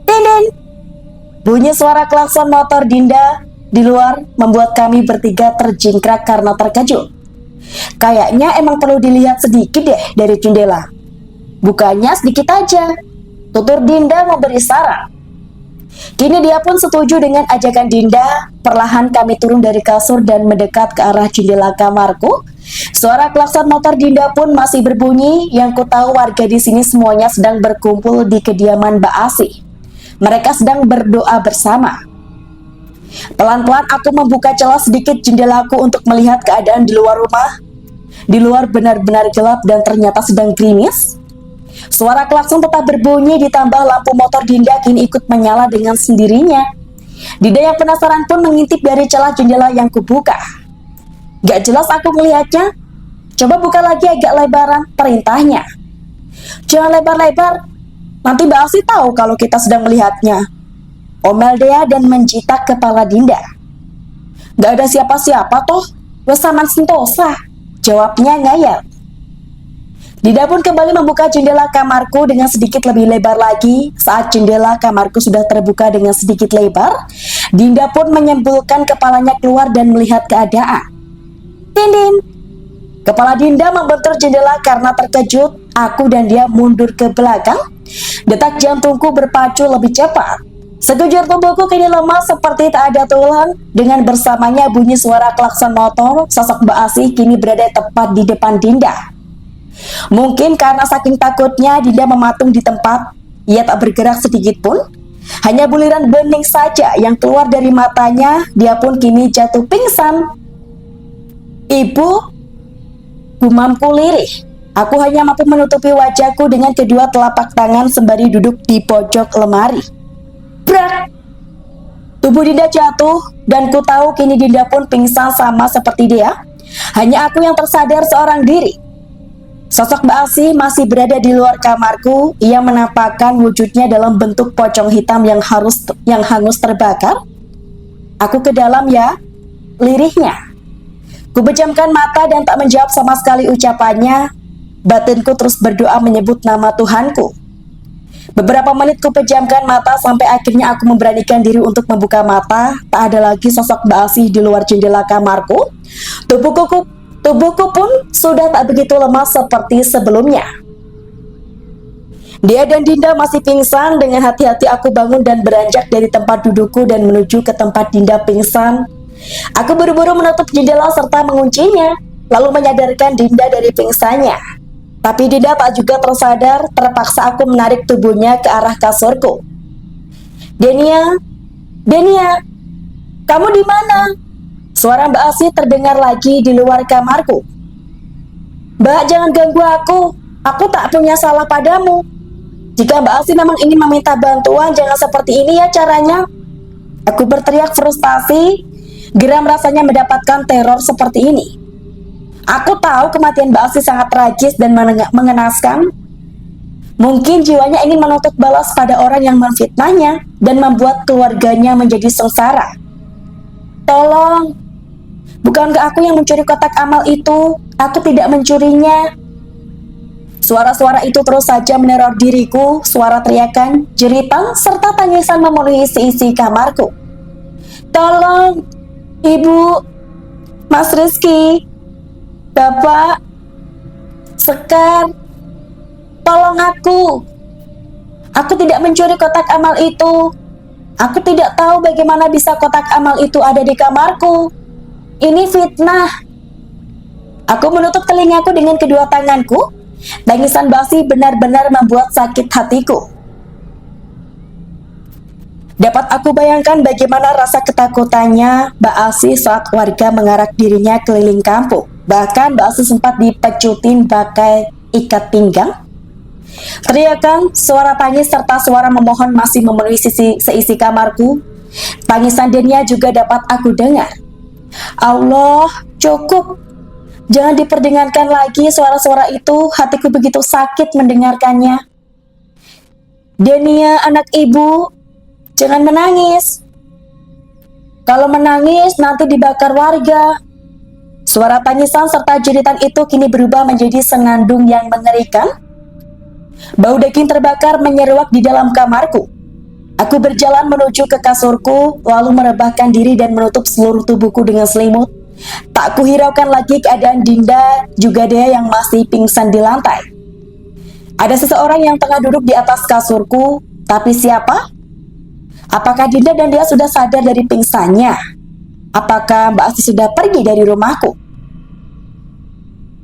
"Din!" Bunyi suara klakson motor Dinda di luar membuat kami bertiga terjingkrak karena terkejut. Kayaknya emang perlu dilihat sedikit deh dari jendela. "Bukannya sedikit aja," tutur Dinda memberi saran. Kini dia pun setuju dengan ajakan Dinda. Perlahan kami turun dari kasur dan mendekat ke arah jendela kamarku. Suara klakson motor Dinda pun masih berbunyi. Yang ku tahu warga di sini semuanya sedang berkumpul di kediaman Mbak Asih. Mereka sedang berdoa bersama. Pelan-pelan aku membuka celah sedikit jendelaku untuk melihat keadaan di luar rumah. Di luar benar-benar gelap dan ternyata sedang gerimis. Suara klakson tetap berbunyi ditambah lampu motor Dinda kini ikut menyala dengan sendirinya. Dinda yang penasaran pun mengintip dari celah jendela yang kubuka. Gak jelas aku melihatnya. Coba buka lagi agak lebaran, perintahnya. Jangan lebar-lebar, nanti Mbak Asi tahu kalau kita sedang melihatnya, omel Dea dan menjitak kepala Dinda. Gak ada siapa-siapa toh, besaman sentosa, jawabnya ngayal. Dinda pun kembali membuka jendela kamarku dengan sedikit lebih lebar lagi. Saat jendela kamarku sudah terbuka dengan sedikit lebar, Dinda pun menyembulkan kepalanya keluar dan melihat keadaan. Dindin, kepala Dinda membentur jendela karena terkejut. Aku dan dia mundur ke belakang. Detak jantungku berpacu lebih cepat. Sekujur tubuhku kini lemah seperti tak ada tulang. Dengan bersamanya bunyi suara klakson motor, sosok Mbak Asih kini berada tepat di depan Dinda. Mungkin karena saking takutnya Dinda mematung di tempat. Ia tak bergerak sedikit pun. Hanya buliran bening saja yang keluar dari matanya. Dia pun kini jatuh pingsan. Ibu, gumamku lirih. Aku hanya mampu menutupi wajahku dengan kedua telapak tangan sembari duduk di pojok lemari. Brak! Tubuh Dinda jatuh dan ku tahu kini Dinda pun pingsan sama seperti dia. Hanya aku yang tersadar seorang diri. Sosok Mbak Asih masih berada di luar kamarku. Ia menampakkan wujudnya dalam bentuk pocong hitam yang hangus terbakar. Aku ke dalam ya, lirihnya. Ku pejamkan mata dan tak menjawab sama sekali ucapannya. Batinku terus berdoa menyebut nama Tuhanku. Beberapa menit ku pejamkan mata sampai akhirnya aku memberanikan diri untuk membuka mata. Tak ada lagi sosok Mbak Asih di luar jendela kamarku. Tubuhku pun sudah tak begitu lemah seperti sebelumnya. Dia dan Dinda masih pingsan. Dengan hati-hati aku bangun dan beranjak dari tempat dudukku dan menuju ke tempat Dinda pingsan. Aku buru-buru menutup jendela serta menguncinya, lalu menyadarkan Dinda dari pingsannya. Tapi Dinda tak juga tersadar. Terpaksa aku menarik tubuhnya ke arah kasurku. Denia, kamu di mana? Suara Mbak Asih terdengar lagi di luar kamarku. Mbak, jangan ganggu aku. Aku tak punya salah padamu. Jika Mbak Asih memang ingin meminta bantuan, jangan seperti ini ya caranya. Aku berteriak frustasi. Geram rasanya mendapatkan teror seperti ini. Aku tahu kematian Mbak Asih sangat tragis dan mengenaskan. Mungkin jiwanya ingin menuntut balas pada orang yang memfitnahnya dan membuat keluarganya menjadi sengsara. Tolong, bukankah aku yang mencuri kotak amal itu? Aku tidak mencurinya. Suara-suara itu terus saja meneror diriku. Suara teriakan, jeritan, serta tangisan memenuhi isi kamarku. Tolong, Ibu, Mas Rizky, Bapak, Sekar, tolong aku. Aku tidak mencuri kotak amal itu. Aku tidak tahu bagaimana bisa kotak amal itu ada di kamarku. Ini fitnah. Aku menutup telingaku dengan kedua tanganku. Tangisan Basi benar-benar membuat sakit hatiku. Dapat aku bayangkan bagaimana rasa ketakutannya Mbak Asih saat warga mengarak dirinya keliling kampung. Bahkan Mbak Asih sempat dipecutin pakai ikat pinggang. Teriakan, suara tangis serta suara memohon masih memenuhi seisi kamarku. Tangisan Denia juga dapat aku dengar. Allah, cukup. Jangan diperdengarkan lagi suara-suara itu. Hatiku begitu sakit mendengarkannya. Denia, anak ibu, jangan menangis. Kalau menangis nanti dibakar warga. Suara tangisan serta jeritan itu kini berubah menjadi senandung yang mengerikan. Bau daging terbakar menyeruak di dalam kamarku. Aku berjalan menuju ke kasurku, lalu merebahkan diri dan menutup seluruh tubuhku dengan selimut. Tak kuhiraukan lagi keadaan Dinda, juga dia yang masih pingsan di lantai. Ada seseorang yang tengah duduk di atas kasurku, tapi siapa? Apakah Dinda dan dia sudah sadar dari pingsannya? Apakah Mbak Asih sudah pergi dari rumahku?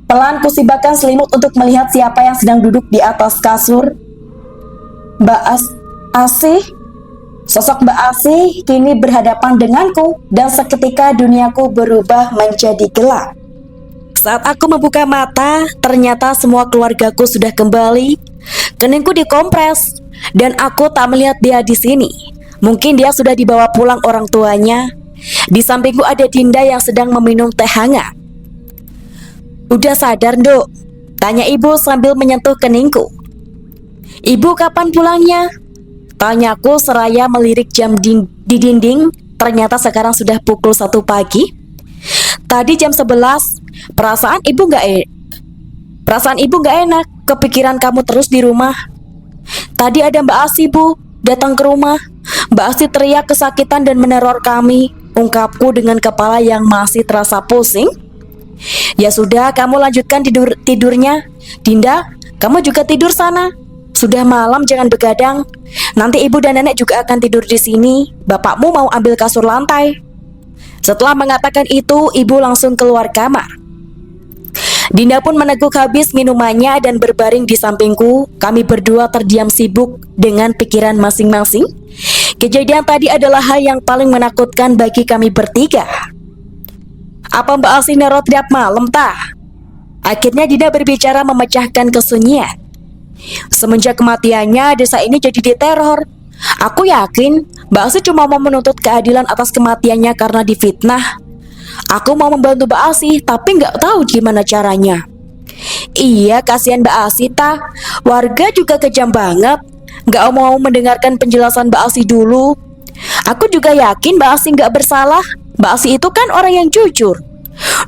Pelan kusibakan selimut untuk melihat siapa yang sedang duduk di atas kasur. Mbak Asih? Sosok Mbak Asih kini berhadapan denganku dan seketika duniaku berubah menjadi gelap. Saat aku membuka mata, ternyata semua keluargaku sudah kembali. Keningku dikompres dan aku tak melihat dia di sini. Mungkin dia sudah dibawa pulang orang tuanya. Di sampingku ada Dinda yang sedang meminum teh hangat. Udah sadar, Nduk? Tanya ibu sambil menyentuh keningku. Ibu kapan pulangnya? Tanyaku seraya melirik jam di dinding. Ternyata sekarang sudah pukul 1 pagi. Tadi jam 11. Perasaan ibu gak enak. Kepikiran kamu terus di rumah. Tadi ada Mbak Asi, Bu, datang ke rumah. Mbak Asi teriak kesakitan dan meneror kami. Ungkapku dengan kepala yang masih terasa pusing. Ya sudah, kamu lanjutkan tidurnya. Dinda, kamu juga tidur sana. Sudah malam, jangan begadang. Nanti ibu dan nenek juga akan tidur di sini. Bapakmu mau ambil kasur lantai. Setelah mengatakan itu, ibu langsung keluar kamar. Dinda pun meneguk habis minumannya dan berbaring di sampingku. Kami berdua terdiam sibuk dengan pikiran masing-masing. Kejadian tadi adalah hal yang paling menakutkan bagi kami bertiga. Apa Mbak Asi nerot tiap malam tah? Akhirnya Dinda berbicara memecahkan kesunyian. Semenjak kematiannya, desa ini jadi diteror. Aku yakin Mbak Asi cuma mau menuntut keadilan atas kematiannya karena difitnah. Aku mau membantu Mbak Asi, tapi nggak tahu gimana caranya. Iya, kasihan Mbak Asi tah. Warga juga kejam banget. Nggak mau mendengarkan penjelasan Mbak Asi dulu. Aku juga yakin Mbak Asi nggak bersalah. Mbak Asi itu kan orang yang jujur.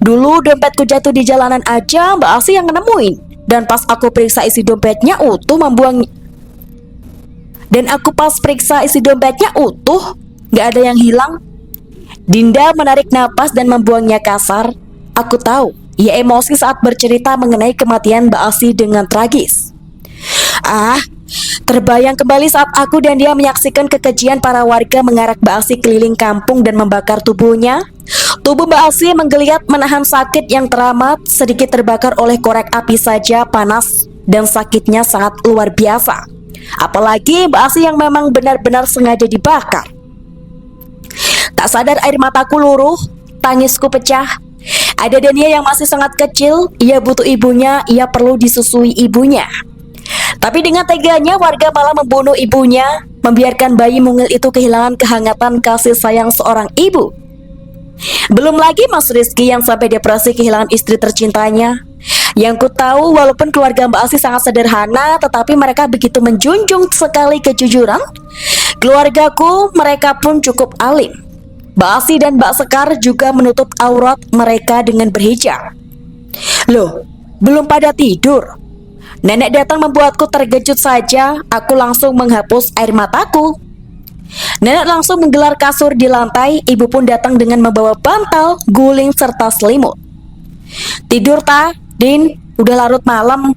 Dulu dompetku jatuh di jalanan aja, Mbak Asi yang nemuin. Dan pas aku periksa isi dompetnya utuh, nggak ada yang hilang. Dinda menarik napas dan membuangnya kasar. Aku tahu, ia emosi saat bercerita mengenai kematian Mbak Asi dengan tragis. Terbayang kembali saat aku dan dia menyaksikan kekejian para warga mengarak Mbak Asi keliling kampung dan membakar tubuhnya. Tubuh Mbak Asi menggeliat menahan sakit yang teramat, sedikit terbakar oleh korek api saja panas dan sakitnya sangat luar biasa. Apalagi Mbak Asi yang memang benar-benar sengaja dibakar. Tak sadar air mataku luruh, tangisku pecah. Ada Dania yang masih sangat kecil, ia butuh ibunya, ia perlu disusui ibunya. Tapi dengan teganya warga malah membunuh ibunya, membiarkan bayi mungil itu kehilangan kehangatan kasih sayang seorang ibu. Belum lagi Mas Rizky yang sampai depresi kehilangan istri tercintanya. Yang ku tahu walaupun keluarga Mbak Asi sangat sederhana, tetapi mereka begitu menjunjung sekali kejujuran. Keluargaku mereka pun cukup alim. Mbak Asi dan Mbak Sekar juga menutup aurat mereka dengan berhijab. Loh, belum pada tidur? Nenek datang membuatku terkejut saja. Aku langsung menghapus air mataku. Nenek langsung menggelar kasur di lantai. Ibu pun datang dengan membawa bantal, guling, serta selimut. Tidur ta, Din? Udah larut malam.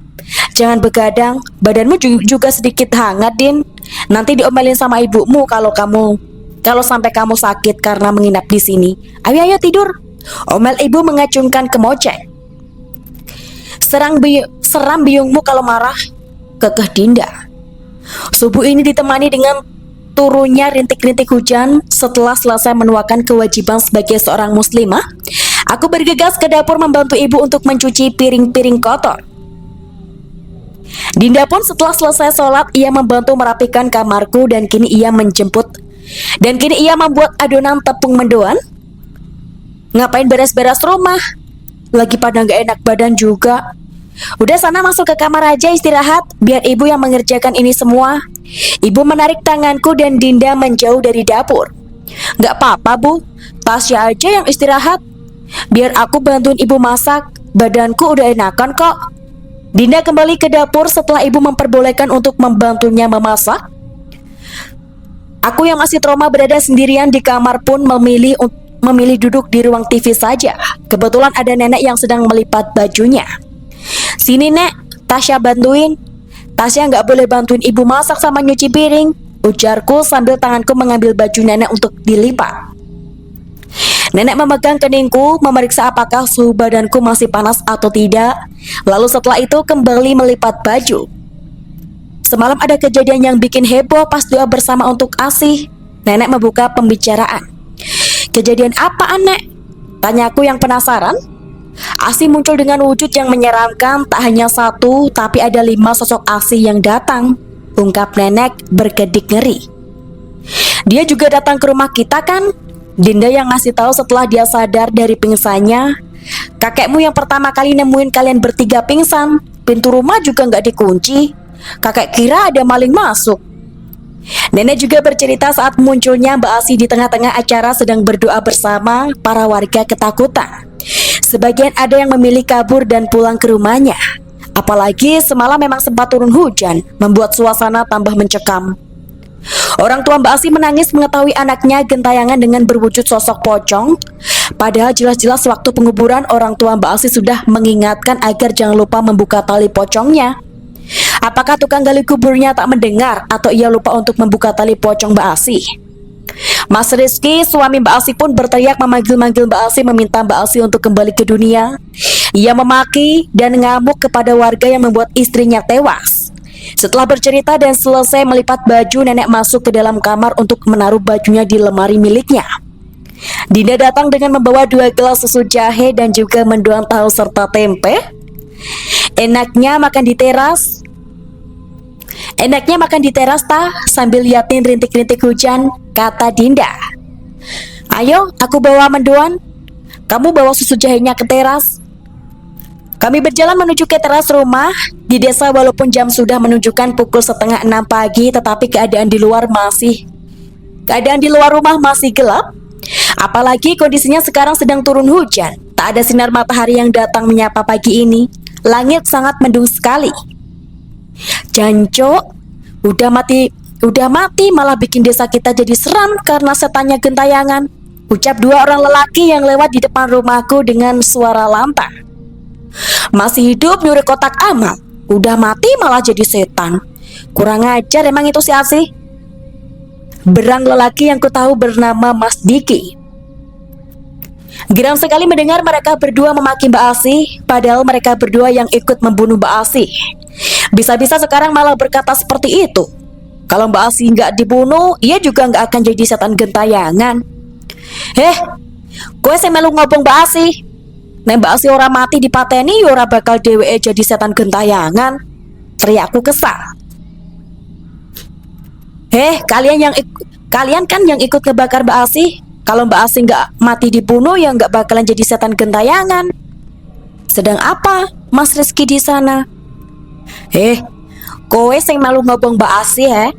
Jangan begadang. Badanmu juga sedikit hangat, Din. Nanti diomelin sama ibumu kalau sampai kamu sakit karena menginap di sini. Ayo tidur. Omel ibu mengacungkan kemoceng. Seram biungmu kalau marah, kekeh Dinda. Subuh ini ditemani dengan turunnya rintik-rintik hujan. Setelah selesai menuakan kewajiban sebagai seorang muslimah, aku bergegas ke dapur membantu ibu untuk mencuci piring-piring kotor. Dinda pun setelah selesai sholat, ia membantu merapikan kamarku dan kini ia membuat adonan tepung mendoan. Ngapain beres-beres rumah? Lagi pada gak enak badan juga. Udah sana masuk ke kamar aja istirahat, biar ibu yang mengerjakan ini semua. Ibu menarik tanganku dan Dinda menjauh dari dapur. Gak apa-apa Bu, Tasya aja yang istirahat. Biar aku bantuin ibu masak, badanku udah enakan kok. Dinda kembali ke dapur setelah ibu memperbolehkan untuk membantunya memasak. Aku yang masih trauma berada sendirian di kamar pun memilih duduk di ruang TV saja. Kebetulan ada nenek yang sedang melipat bajunya. Sini Nek, Tasya bantuin. Tasya nggak boleh bantuin ibu masak sama nyuci piring, ujarku sambil tanganku mengambil baju nenek untuk dilipat. Nenek memegang keningku, memeriksa apakah suhu badanku masih panas atau tidak. Lalu setelah itu kembali melipat baju. Semalam ada kejadian yang bikin heboh pas doa bersama untuk Asih. Nenek membuka pembicaraan. Kejadian apa Nek? Tanyaku yang penasaran. Asih muncul dengan wujud yang menyeramkan. Tak hanya satu, tapi ada 5 sosok Asih yang datang, ungkap nenek berkedip ngeri. Dia juga datang ke rumah kita kan? Dinda yang ngasih tahu setelah dia sadar dari pingsannya. Kakekmu yang pertama kali nemuin kalian bertiga pingsan, pintu rumah juga nggak dikunci. Kakek kira ada maling masuk. Nenek juga bercerita saat munculnya Mbak Asi di tengah-tengah acara sedang berdoa bersama, para warga ketakutan. Sebagian ada yang memilih kabur dan pulang ke rumahnya. Apalagi semalam memang sempat turun hujan, membuat suasana tambah mencekam. Orang tua Mbak Asi menangis mengetahui anaknya gentayangan dengan berwujud sosok pocong. Padahal jelas-jelas waktu penguburan orang tua Mbak Asi sudah mengingatkan agar jangan lupa membuka tali pocongnya. Apakah tukang gali kuburnya tak mendengar atau ia lupa untuk membuka tali pocong Mbak Asi? Mas Rizky, suami Mbak Asi pun berteriak memanggil-manggil Mbak Asi meminta Mbak Asi untuk kembali ke dunia. Ia memaki dan ngamuk kepada warga yang membuat istrinya tewas. Setelah bercerita dan selesai melipat baju, nenek masuk ke dalam kamar untuk menaruh bajunya di lemari miliknya. Dinda datang dengan membawa 2 gelas susu jahe dan juga mendoan tahu serta tempe. Enaknya makan di teras. Enaknya makan di teras tah sambil liatin rintik-rintik hujan, kata Dinda. Ayo, aku bawa mendoan. Kamu bawa susu jahenya ke teras. Kami berjalan menuju ke teras rumah di desa walaupun jam sudah menunjukkan pukul 5:30 pagi, tetapi keadaan di luar rumah masih gelap. Apalagi kondisinya sekarang sedang turun hujan. Tak ada sinar matahari yang datang menyapa pagi ini. Langit sangat mendung sekali. Jancok, udah mati malah bikin desa kita jadi seram karena setannya gentayangan, ucap 2 orang lelaki yang lewat di depan rumahku dengan suara lantang. Masih hidup nyuri kotak amal, udah mati malah jadi setan. Kurang ajar emang itu si Asih. Berang lelaki yang ku tahu bernama Mas Diki. Geram sekali mendengar mereka berdua memaki Mbak Asih, padahal mereka berdua yang ikut membunuh Mbak Asih. Bisa-bisa sekarang malah berkata seperti itu. Kalau Mbak Asih nggak dibunuh, ia juga nggak akan jadi setan gentayangan. Kowe sing melu ngobong Mbak Asih. Nek Mbak Asih ora mati dipateni, ya ora bakal dheweke jadi setan gentayangan. Teriakku kesal. Kalian kan yang ikut ngebakar Mbak Asih. Kalau Mbak Asih nggak mati dibunuh, ya nggak bakalan jadi setan gentayangan. Sedang apa Mas Rizky di sana? Kowe sing malu ngobong Mbak Asih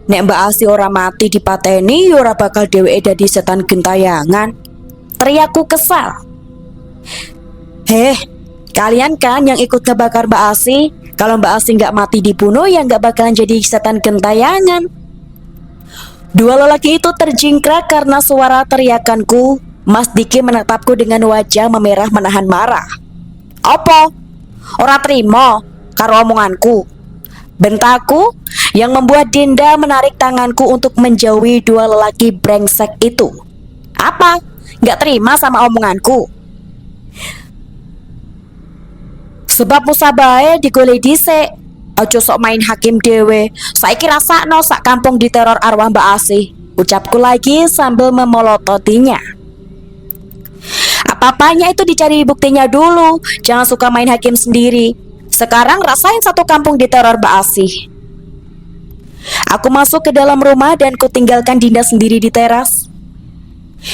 Nek Mbak Asih ora mati dipateni, ya ora bakal dheweke dadi setan gentayangan. Teriakku kesal. Kalian kan yang ikut ngebakar Mbak Asih. Kalau Mbak Asih nggak mati dibunuh, ya nggak bakalan jadi setan gentayangan. 2 lelaki itu terjingkrak karena suara teriakanku. Mas Diki menatapku dengan wajah memerah menahan marah. Opo? Ora trimo karo omonganku? Bentakku yang membuat Dinda menarik tanganku untuk menjauhi 2 lelaki brengsek itu. Apa? Nggak terima sama omonganku? Sebab musabahe digoleh dhisik. Ojo sok main hakim dewe. Saiki rasakno sak kampung diteror arwah Mbak Asih, ucapku lagi sambil memelototinya. Apa-apanya itu dicari buktinya dulu. Jangan suka main hakim sendiri. Sekarang rasain satu kampung diteror Mbak Asih. Aku masuk ke dalam rumah dan kutinggalkan Dinda sendiri di teras.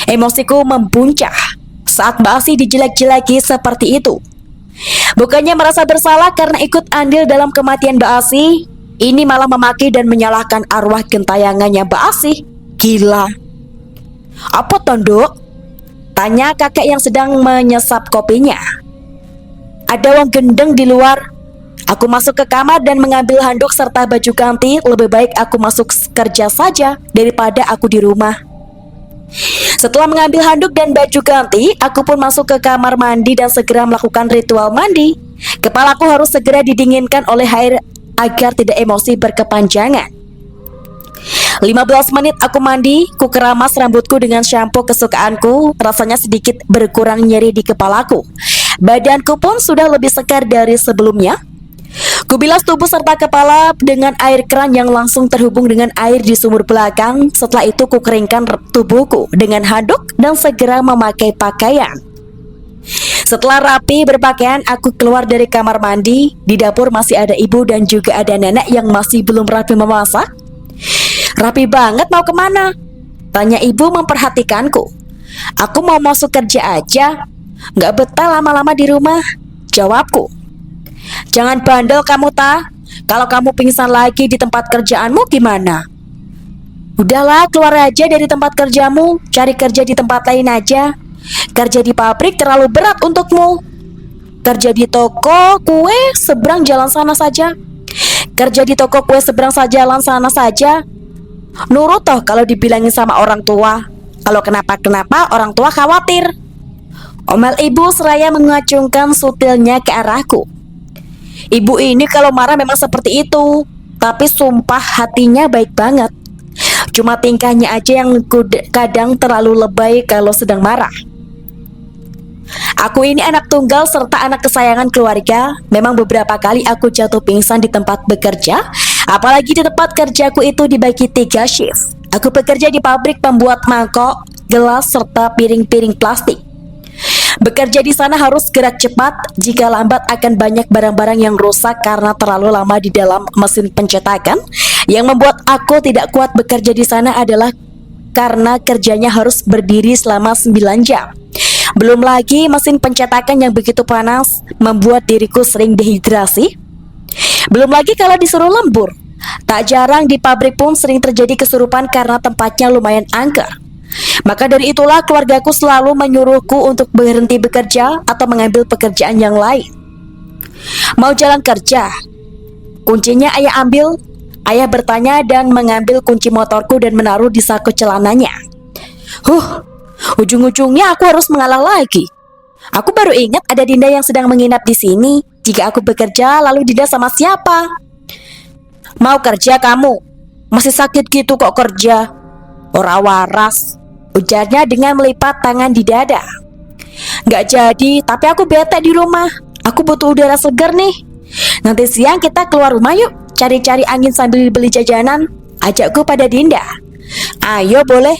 Emosiku membuncah saat Mbak Asih dijelek-jeleki seperti itu. Bukannya merasa bersalah karena ikut andil dalam kematian Mbak Asih, ini malah memaki dan menyalahkan arwah gentayangannya Mbak Asih. Gila. Apa tondok? Tanya kakek yang sedang menyesap kopinya. Ada wong gendeng di luar. Aku masuk ke kamar dan mengambil handuk serta baju ganti. Lebih baik aku masuk kerja saja daripada aku di rumah. Setelah mengambil handuk dan baju ganti, aku pun masuk ke kamar mandi dan segera melakukan ritual mandi. Kepalaku harus segera didinginkan oleh air agar tidak emosi berkepanjangan. 15 menit aku mandi, ku keramas rambutku dengan shampoo kesukaanku. Rasanya sedikit berkurang nyeri di kepalaku. Badanku pun sudah lebih segar dari sebelumnya. Kubilas tubuh serta kepala dengan air keran yang langsung terhubung dengan air di sumur belakang. Setelah itu ku keringkan tubuhku dengan handuk dan segera memakai pakaian. Setelah rapi berpakaian, aku keluar dari kamar mandi. Di dapur masih ada ibu dan juga ada nenek yang masih belum rapi memasak. Rapi banget, mau kemana? Tanya ibu memperhatikanku. Aku mau masuk kerja aja. Nggak betah lama-lama di rumah, jawabku. Jangan bandel kamu, Ta. Kalau kamu pingsan lagi di tempat kerjaanmu gimana? Udahlah, keluar aja dari tempat kerjamu, cari kerja di tempat lain aja. Kerja di pabrik terlalu berat untukmu. Kerja di toko kue seberang jalan sana saja. Kerja di toko kue seberang jalan sana saja. Nurut toh kalau dibilangin sama orang tua. Kalau kenapa-kenapa orang tua khawatir. Omel ibu seraya mengacungkan sutilnya ke arahku. Ibu ini kalau marah memang seperti itu, tapi sumpah hatinya baik banget. Cuma tingkahnya aja yang kadang terlalu lebay kalau sedang marah. Aku ini anak tunggal serta anak kesayangan keluarga. Memang beberapa kali aku jatuh pingsan di tempat bekerja. Apalagi di tempat kerjaku itu dibagi 3 shift. Aku bekerja di pabrik pembuat mangkok, gelas, serta piring-piring plastik. Bekerja di sana harus gerak cepat. Jika lambat akan banyak barang-barang yang rusak karena terlalu lama di dalam mesin pencetakan. Yang membuat aku tidak kuat bekerja di sana adalah karena kerjanya harus berdiri selama 9 jam. Belum lagi mesin pencetakan yang begitu panas membuat diriku sering dehidrasi. Belum lagi kalau disuruh lembur. Tak jarang di pabrik pun sering terjadi kesurupan karena tempatnya lumayan angker. Maka dari itulah keluargaku selalu menyuruhku untuk berhenti bekerja atau mengambil pekerjaan yang lain. Mau jalan kerja? Kuncinya ayah ambil. Ayah bertanya dan mengambil kunci motorku dan menaruh di saku celananya. Ujung-ujungnya aku harus mengalah lagi. Aku baru ingat ada Dinda yang sedang menginap di sini. Jika aku bekerja, lalu Dinda sama siapa? Mau kerja kamu? Masih sakit gitu kok kerja? Ora waras, ujarnya dengan melipat tangan di dada. Nggak jadi, tapi aku bete di rumah. Aku butuh udara segar nih. Nanti siang kita keluar rumah yuk, cari-cari angin sambil beli jajanan, ajakku pada Dinda. Ayo boleh.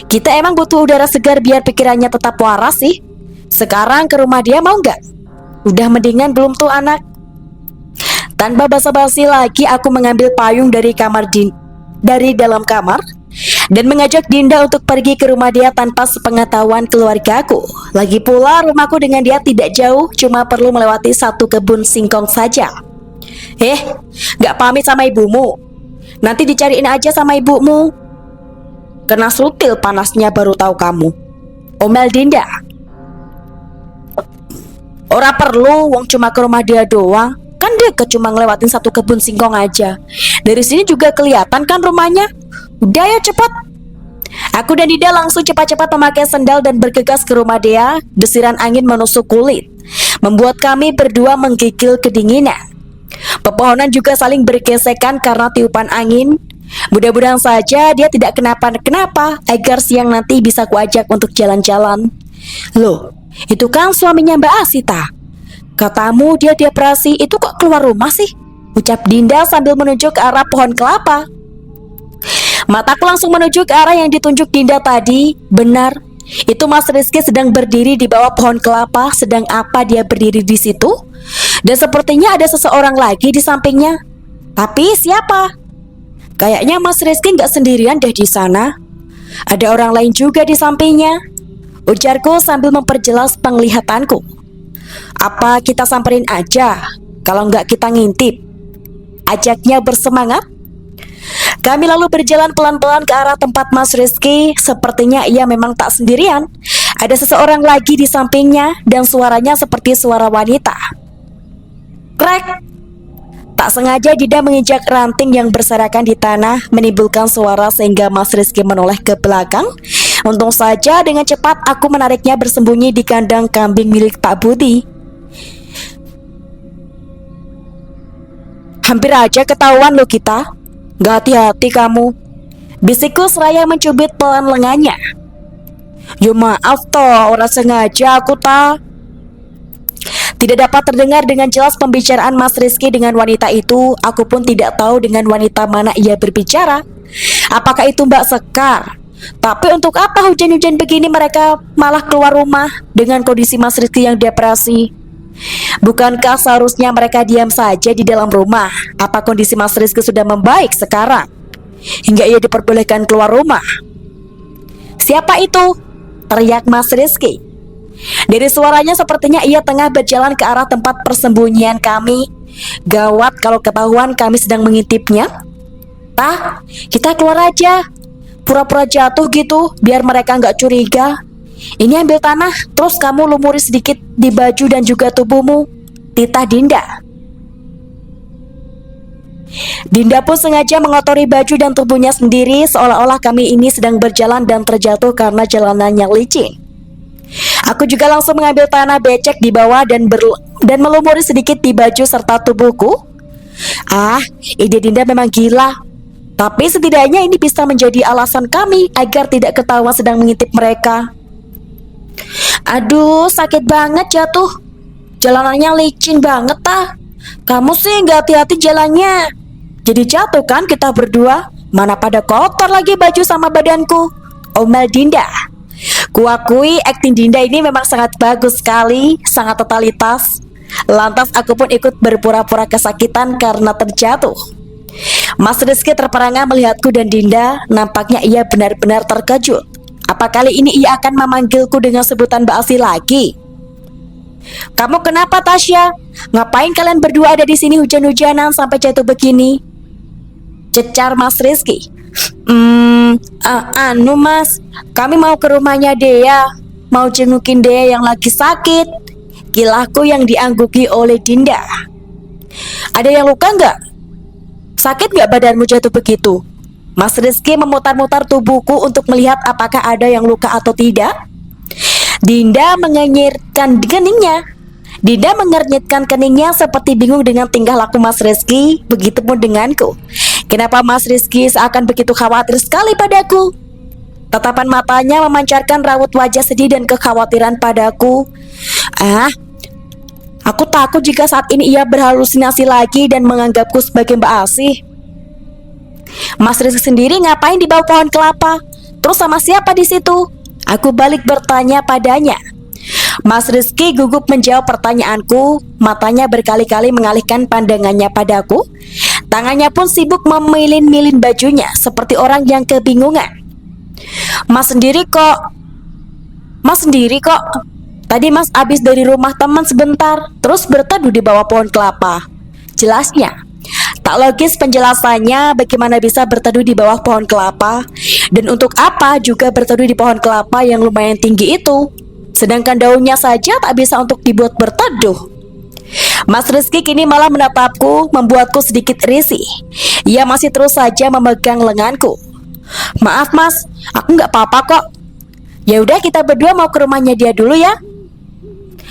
Kita emang butuh udara segar biar pikirannya tetap waras sih. Sekarang ke rumah dia mau nggak? Udah mendingan belum tuh anak? Tanpa basa-basi lagi aku mengambil payung dari dalam kamar dan mengajak Dinda untuk pergi ke rumah dia tanpa sepengetahuan keluargaku. Lagi pula rumahku dengan dia tidak jauh, cuma perlu melewati satu kebun singkong saja. Gak pamit sama ibumu? Nanti dicariin aja sama ibumu. Kena sutil panasnya baru tahu kamu, omel Dinda. Ora perlu, wong cuma ke rumah dia doang. Kan dia cuma ngelewatin satu kebun singkong aja. Dari sini juga kelihatan kan rumahnya. Udah ya cepat. Aku dan Dinda langsung cepat-cepat memakai sendal dan bergegas ke rumah dia. Desiran angin menusuk kulit membuat kami berdua menggigil kedinginan. Pepohonan juga saling bergesekan karena tiupan angin. Mudah-mudahan saja dia tidak kenapa-kenapa agar siang nanti bisa kuajak untuk jalan-jalan. Loh, itu kan suaminya Mbak Asita. Katamu dia dioperasi, itu kok keluar rumah sih? Ucap Dinda sambil menunjuk ke arah pohon kelapa. Mataku langsung menuju ke arah yang ditunjuk Dinda tadi. Benar, itu Mas Rizky sedang berdiri di bawah pohon kelapa. Sedang apa dia berdiri di situ? Dan sepertinya ada seseorang lagi di sampingnya. Tapi siapa? Kayaknya Mas Rizky nggak sendirian deh di sana. Ada orang lain juga di sampingnya, ujarku sambil memperjelas penglihatanku. Apa kita samperin aja? Kalau nggak kita ngintip, ajaknya bersemangat. Kami lalu berjalan pelan-pelan ke arah tempat Mas Rizky. Sepertinya ia memang tak sendirian. Ada seseorang lagi di sampingnya dan suaranya seperti suara wanita. Krek! Tak sengaja Dinda menginjak ranting yang berserakan di tanah, menimbulkan suara sehingga Mas Rizky menoleh ke belakang. Untung saja dengan cepat aku menariknya bersembunyi di kandang kambing milik Pak Budi. Hampir aja ketahuan lo kita. Gak hati-hati kamu, bisikku seraya mencubit pelan lengannya. Yo maaf toh, orang sengaja aku tak. Tidak dapat terdengar dengan jelas pembicaraan Mas Rizky dengan wanita itu. Aku pun tidak tahu dengan wanita mana ia berbicara. Apakah itu Mbak Sekar? Tapi untuk apa hujan-hujan begini mereka malah keluar rumah dengan kondisi Mas Rizky yang depresi? Bukankah seharusnya mereka diam saja di dalam rumah? Apa kondisi Mas Rizky sudah membaik sekarang hingga ia diperbolehkan keluar rumah? Siapa itu? Teriak Mas Rizky. Dari suaranya sepertinya ia tengah berjalan ke arah tempat persembunyian kami. Gawat kalau ketahuan kami sedang mengintipnya. Tah, kita keluar aja. Pura-pura jatuh gitu, biar mereka nggak curiga. Ini ambil tanah, terus kamu lumuri sedikit di baju dan juga tubuhmu. Titah Dinda. Dinda pun sengaja mengotori baju dan tubuhnya sendiri, seolah-olah kami ini sedang berjalan dan terjatuh karena jalanan yang licin. Aku juga langsung mengambil tanah becek di bawah dan melumuri sedikit di baju serta tubuhku. Ah, ide Dinda memang gila. Tapi setidaknya ini bisa menjadi alasan kami agar tidak ketahuan sedang mengintip mereka. Aduh, sakit banget jatuh. Jalanannya licin banget tah. Kamu sih nggak hati-hati jalannya. Jadi jatuh kan kita berdua. Mana pada kotor lagi baju sama badanku. Omel Dinda. Kuakui akting Dinda ini memang sangat bagus sekali, sangat totalitas. Lantas aku pun ikut berpura-pura kesakitan karena terjatuh. Mas Rizky terperangah melihatku dan Dinda. Nampaknya ia benar-benar terkejut. Apa kali ini ia akan memanggilku dengan sebutan Mbak Asi lagi? Kamu kenapa, Tasya? Ngapain kalian berdua ada di sini hujan-hujanan sampai jatuh begini? Cecar Mas Rizky. Mas, kami mau ke rumahnya Dea. Mau jengukin Dea yang lagi sakit. Kilahku yang diangguki oleh Dinda. Ada yang luka nggak? Sakit nggak badanmu jatuh begitu? Mas Rizky memutar-mutar tubuhku untuk melihat apakah ada yang luka atau tidak. Dinda mengenyirkan keningnya. Dinda mengernyitkan keningnya seperti bingung dengan tingkah laku Mas Rizky. Begitupun denganku. Kenapa Mas Rizky seakan begitu khawatir sekali padaku? Tatapan matanya memancarkan raut wajah sedih dan kekhawatiran padaku. Aku takut jika saat ini ia berhalusinasi lagi dan menganggapku sebagai Mbak Asih. Mas Rizky sendiri ngapain di bawah pohon kelapa? Terus sama siapa di situ? Aku balik bertanya padanya. Mas Rizky gugup menjawab pertanyaanku. Matanya berkali-kali mengalihkan pandangannya padaku. Tangannya pun sibuk memilin-milin bajunya seperti orang yang kebingungan. Mas sendiri kok. Tadi Mas habis dari rumah teman sebentar, terus berteduh di bawah pohon kelapa. Jelasnya. Tak logis penjelasannya, bagaimana bisa berteduh di bawah pohon kelapa, dan untuk apa juga berteduh di pohon kelapa yang lumayan tinggi itu, sedangkan daunnya saja tak bisa untuk dibuat berteduh. Mas Rizky kini malah menatapku, membuatku sedikit risih. Ia masih terus saja memegang lenganku. Maaf Mas, aku nggak apa-apa kok. Ya udah, kita berdua mau ke rumahnya dia dulu ya.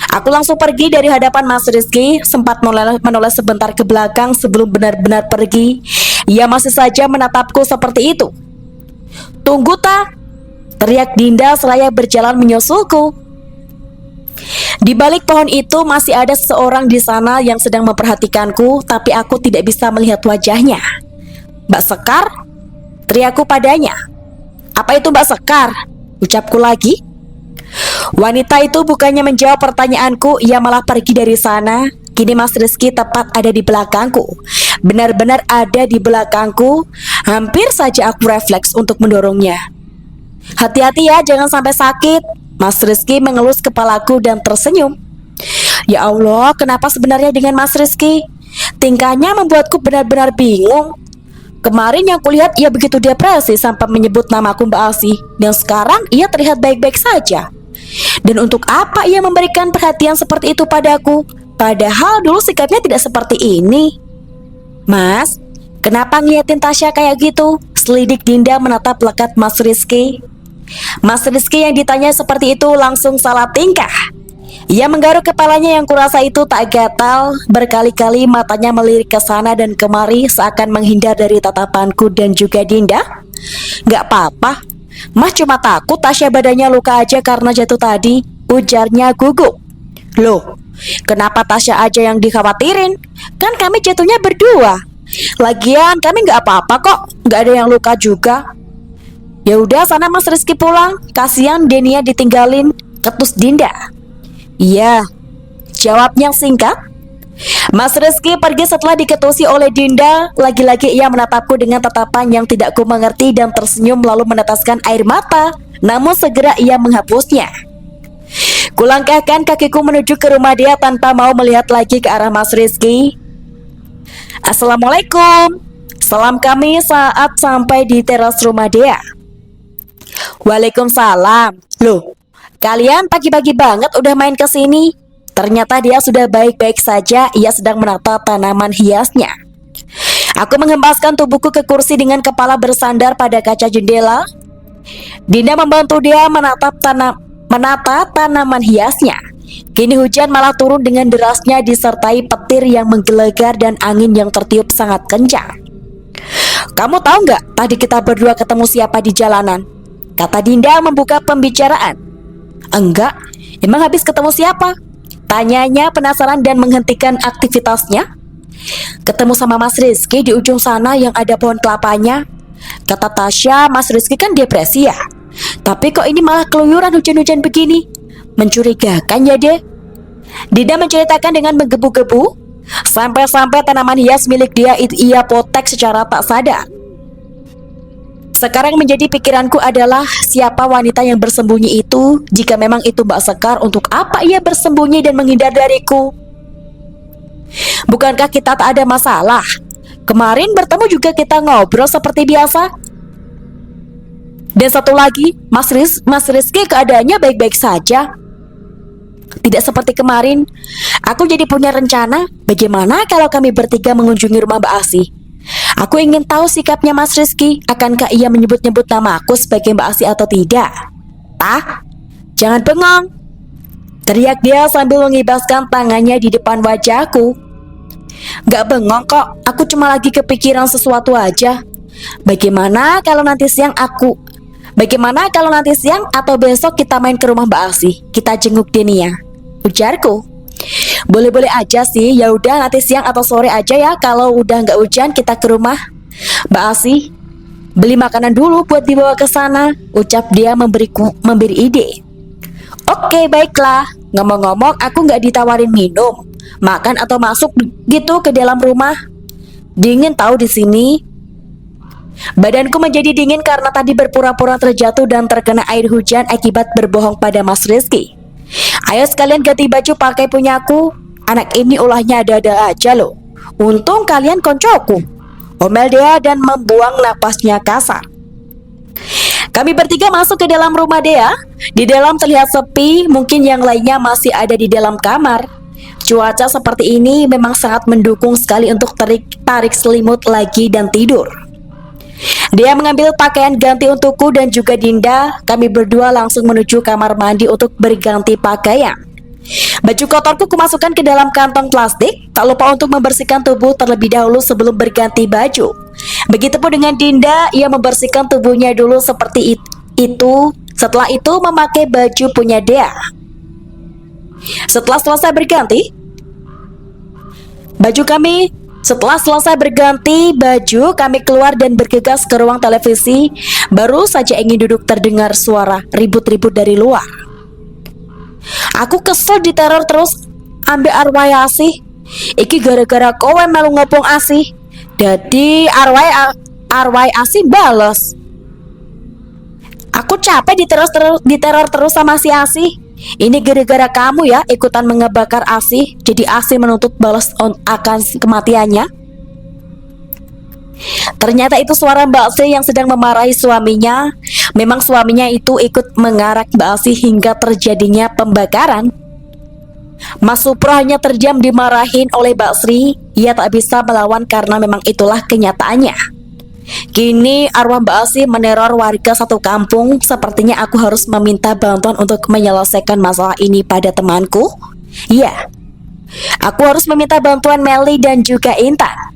Aku langsung pergi dari hadapan Mas Rizky, sempat menoleh sebentar ke belakang sebelum benar-benar pergi. Ia masih saja menatapku seperti itu. Tunggu tak? Teriak Dinda seraya berjalan menyusulku. Di balik pohon itu masih ada seseorang di sana yang sedang memperhatikanku, tapi aku tidak bisa melihat wajahnya. Mbak Sekar? Teriakku padanya. Apa itu Mbak Sekar? Ucapku lagi. Wanita itu bukannya menjawab pertanyaanku, ia malah pergi dari sana. Kini Mas Rizky tepat ada di belakangku. Benar-benar ada di belakangku. Hampir saja aku refleks untuk mendorongnya. Hati-hati ya, jangan sampai sakit. Mas Rizky mengelus kepalaku dan tersenyum. Ya Allah, kenapa sebenarnya dengan Mas Rizky? Tingkahnya membuatku benar-benar bingung. Kemarin yang kulihat ia begitu depresi sampai menyebut namaku Mbak Asi. Dan sekarang ia terlihat baik-baik saja. Dan untuk apa ia memberikan perhatian seperti itu padaku? Padahal dulu sikapnya tidak seperti ini. Mas, kenapa ngeliatin Tasya kayak gitu? Selidik Dinda menatap lekat Mas Rizky. Mas Rizky yang ditanya seperti itu langsung salah tingkah. Ia menggaruk kepalanya yang kurasa itu tak gatal. Berkali-kali matanya melirik ke sana dan kemari seakan menghindar dari tatapanku dan juga Dinda. Gak apa-apa, Mas cuma takut Tasya badannya luka aja karena jatuh tadi, ujarnya gugup. Loh, kenapa Tasya aja yang dikhawatirin? Kan kami jatuhnya berdua. Lagian kami gak apa-apa kok, gak ada yang luka juga. Ya udah sana Mas Rizky pulang, kasihan Denia ditinggalin, ketus Dinda. Iya, jawabnya singkat. Mas Rizky pergi setelah diketusi oleh Dinda. Lagi-lagi ia menatapku dengan tatapan yang tidak ku mengerti dan tersenyum lalu meneteskan air mata. Namun segera ia menghapusnya. Kulangkahkan kakiku menuju ke rumah dia tanpa mau melihat lagi ke arah Mas Rizky. Assalamualaikum. Salam kami saat sampai di teras rumah dia. Waalaikumsalam. Loh, kalian pagi-pagi banget udah main ke sini. Ternyata dia sudah baik-baik saja. Ia sedang menata tanaman hiasnya. Aku menghempaskan tubuhku ke kursi dengan kepala bersandar pada kaca jendela. Dinda membantu dia menata tanaman hiasnya. Kini hujan malah turun dengan derasnya disertai petir yang menggelegar dan angin yang tertiup sangat kencang. Kamu tahu nggak tadi kita berdua ketemu siapa di jalanan? Kata Dinda membuka pembicaraan. Enggak, emang habis ketemu siapa? Tanyanya penasaran dan menghentikan aktivitasnya. Ketemu sama Mas Rizky di ujung sana yang ada pohon kelapanya. Kata Tasya, Mas Rizky kan depresi ya. Tapi kok ini malah keluyuran hujan-hujan begini? Mencurigakan ya deh. Dinda menceritakan dengan menggebu-gebu. Sampai-sampai tanaman hias milik dia itu ia potek secara tak sadar. Sekarang menjadi pikiranku adalah siapa wanita yang bersembunyi itu. Jika memang itu Mbak Sekar, untuk apa ia bersembunyi dan menghindar dariku? Bukankah kita tak ada masalah? Kemarin bertemu juga kita ngobrol seperti biasa. Dan satu lagi, Mas Rizky keadaannya baik-baik saja. Tidak seperti kemarin. Aku jadi punya rencana. Bagaimana kalau kami bertiga mengunjungi rumah Mbak Asih? Aku ingin tahu sikapnya Mas Rizky. Akankah ia menyebut-nyebut nama aku sebagai Mbak Asih atau tidak? Jangan bengong, teriak dia sambil mengibaskan tangannya di depan wajahku. Gak bengong kok, aku cuma lagi kepikiran sesuatu aja. Bagaimana kalau nanti siang atau besok kita main ke rumah Mbak Asih? Kita jenguk Denia, ujarku. Boleh-boleh aja sih, ya udah nanti siang atau sore aja ya. Kalau udah nggak hujan kita ke rumah Mbak Asih. Beli makanan dulu buat dibawa ke sana, ucap dia memberi ide. Oke, baiklah. Ngomong-ngomong, aku nggak ditawarin minum, makan atau masuk gitu ke dalam rumah. Dingin tahu di sini. Badanku menjadi dingin karena tadi berpura-pura terjatuh dan terkena air hujan akibat berbohong pada Mas Rizky. Ayo sekalian ganti baju pakai punyaku. Anak ini ulahnya ada-ada aja loh. Untung kalian koncoku, omel dia dan membuang napasnya kasar. Kami bertiga masuk ke dalam rumah Dea. Di dalam terlihat sepi, mungkin yang lainnya masih ada di dalam kamar. Cuaca seperti ini memang sangat mendukung sekali untuk tarik selimut lagi dan tidur. Dia mengambil pakaian ganti untukku dan juga Dinda. Kami berdua langsung menuju kamar mandi untuk berganti pakaian. Baju kotorku kumasukkan ke dalam kantong plastik. Tak lupa untuk membersihkan tubuh terlebih dahulu sebelum berganti baju. Begitupun dengan Dinda, ia membersihkan tubuhnya dulu seperti itu. Setelah itu memakai baju punya Dea. Setelah selesai berganti baju, kami keluar dan bergegas ke ruang televisi. Baru saja ingin duduk terdengar suara ribut-ribut dari luar. Aku kesel diteror terus ambil arwah Asih. Iki gara-gara kowe melu ngopong Asih. Jadi arwah Asih bales. Aku capek diteror terus sama si Asih. Ini gara-gara kamu ya ikutan mengebakar Asih. Jadi Asih menuntut balas akan kematiannya. Ternyata itu suara Mbak Asih yang sedang memarahi suaminya. Memang suaminya itu ikut mengarak Mbak Asih hingga terjadinya pembakaran. Mas Supro hanya terdiam dimarahin oleh Mbak Sri. Ia tak bisa melawan karena memang itulah kenyataannya. Kini arwah Mbak Asih meneror warga satu kampung. Sepertinya aku harus meminta bantuan untuk menyelesaikan masalah ini pada temanku. Iya, aku harus meminta bantuan Meli dan juga Intan.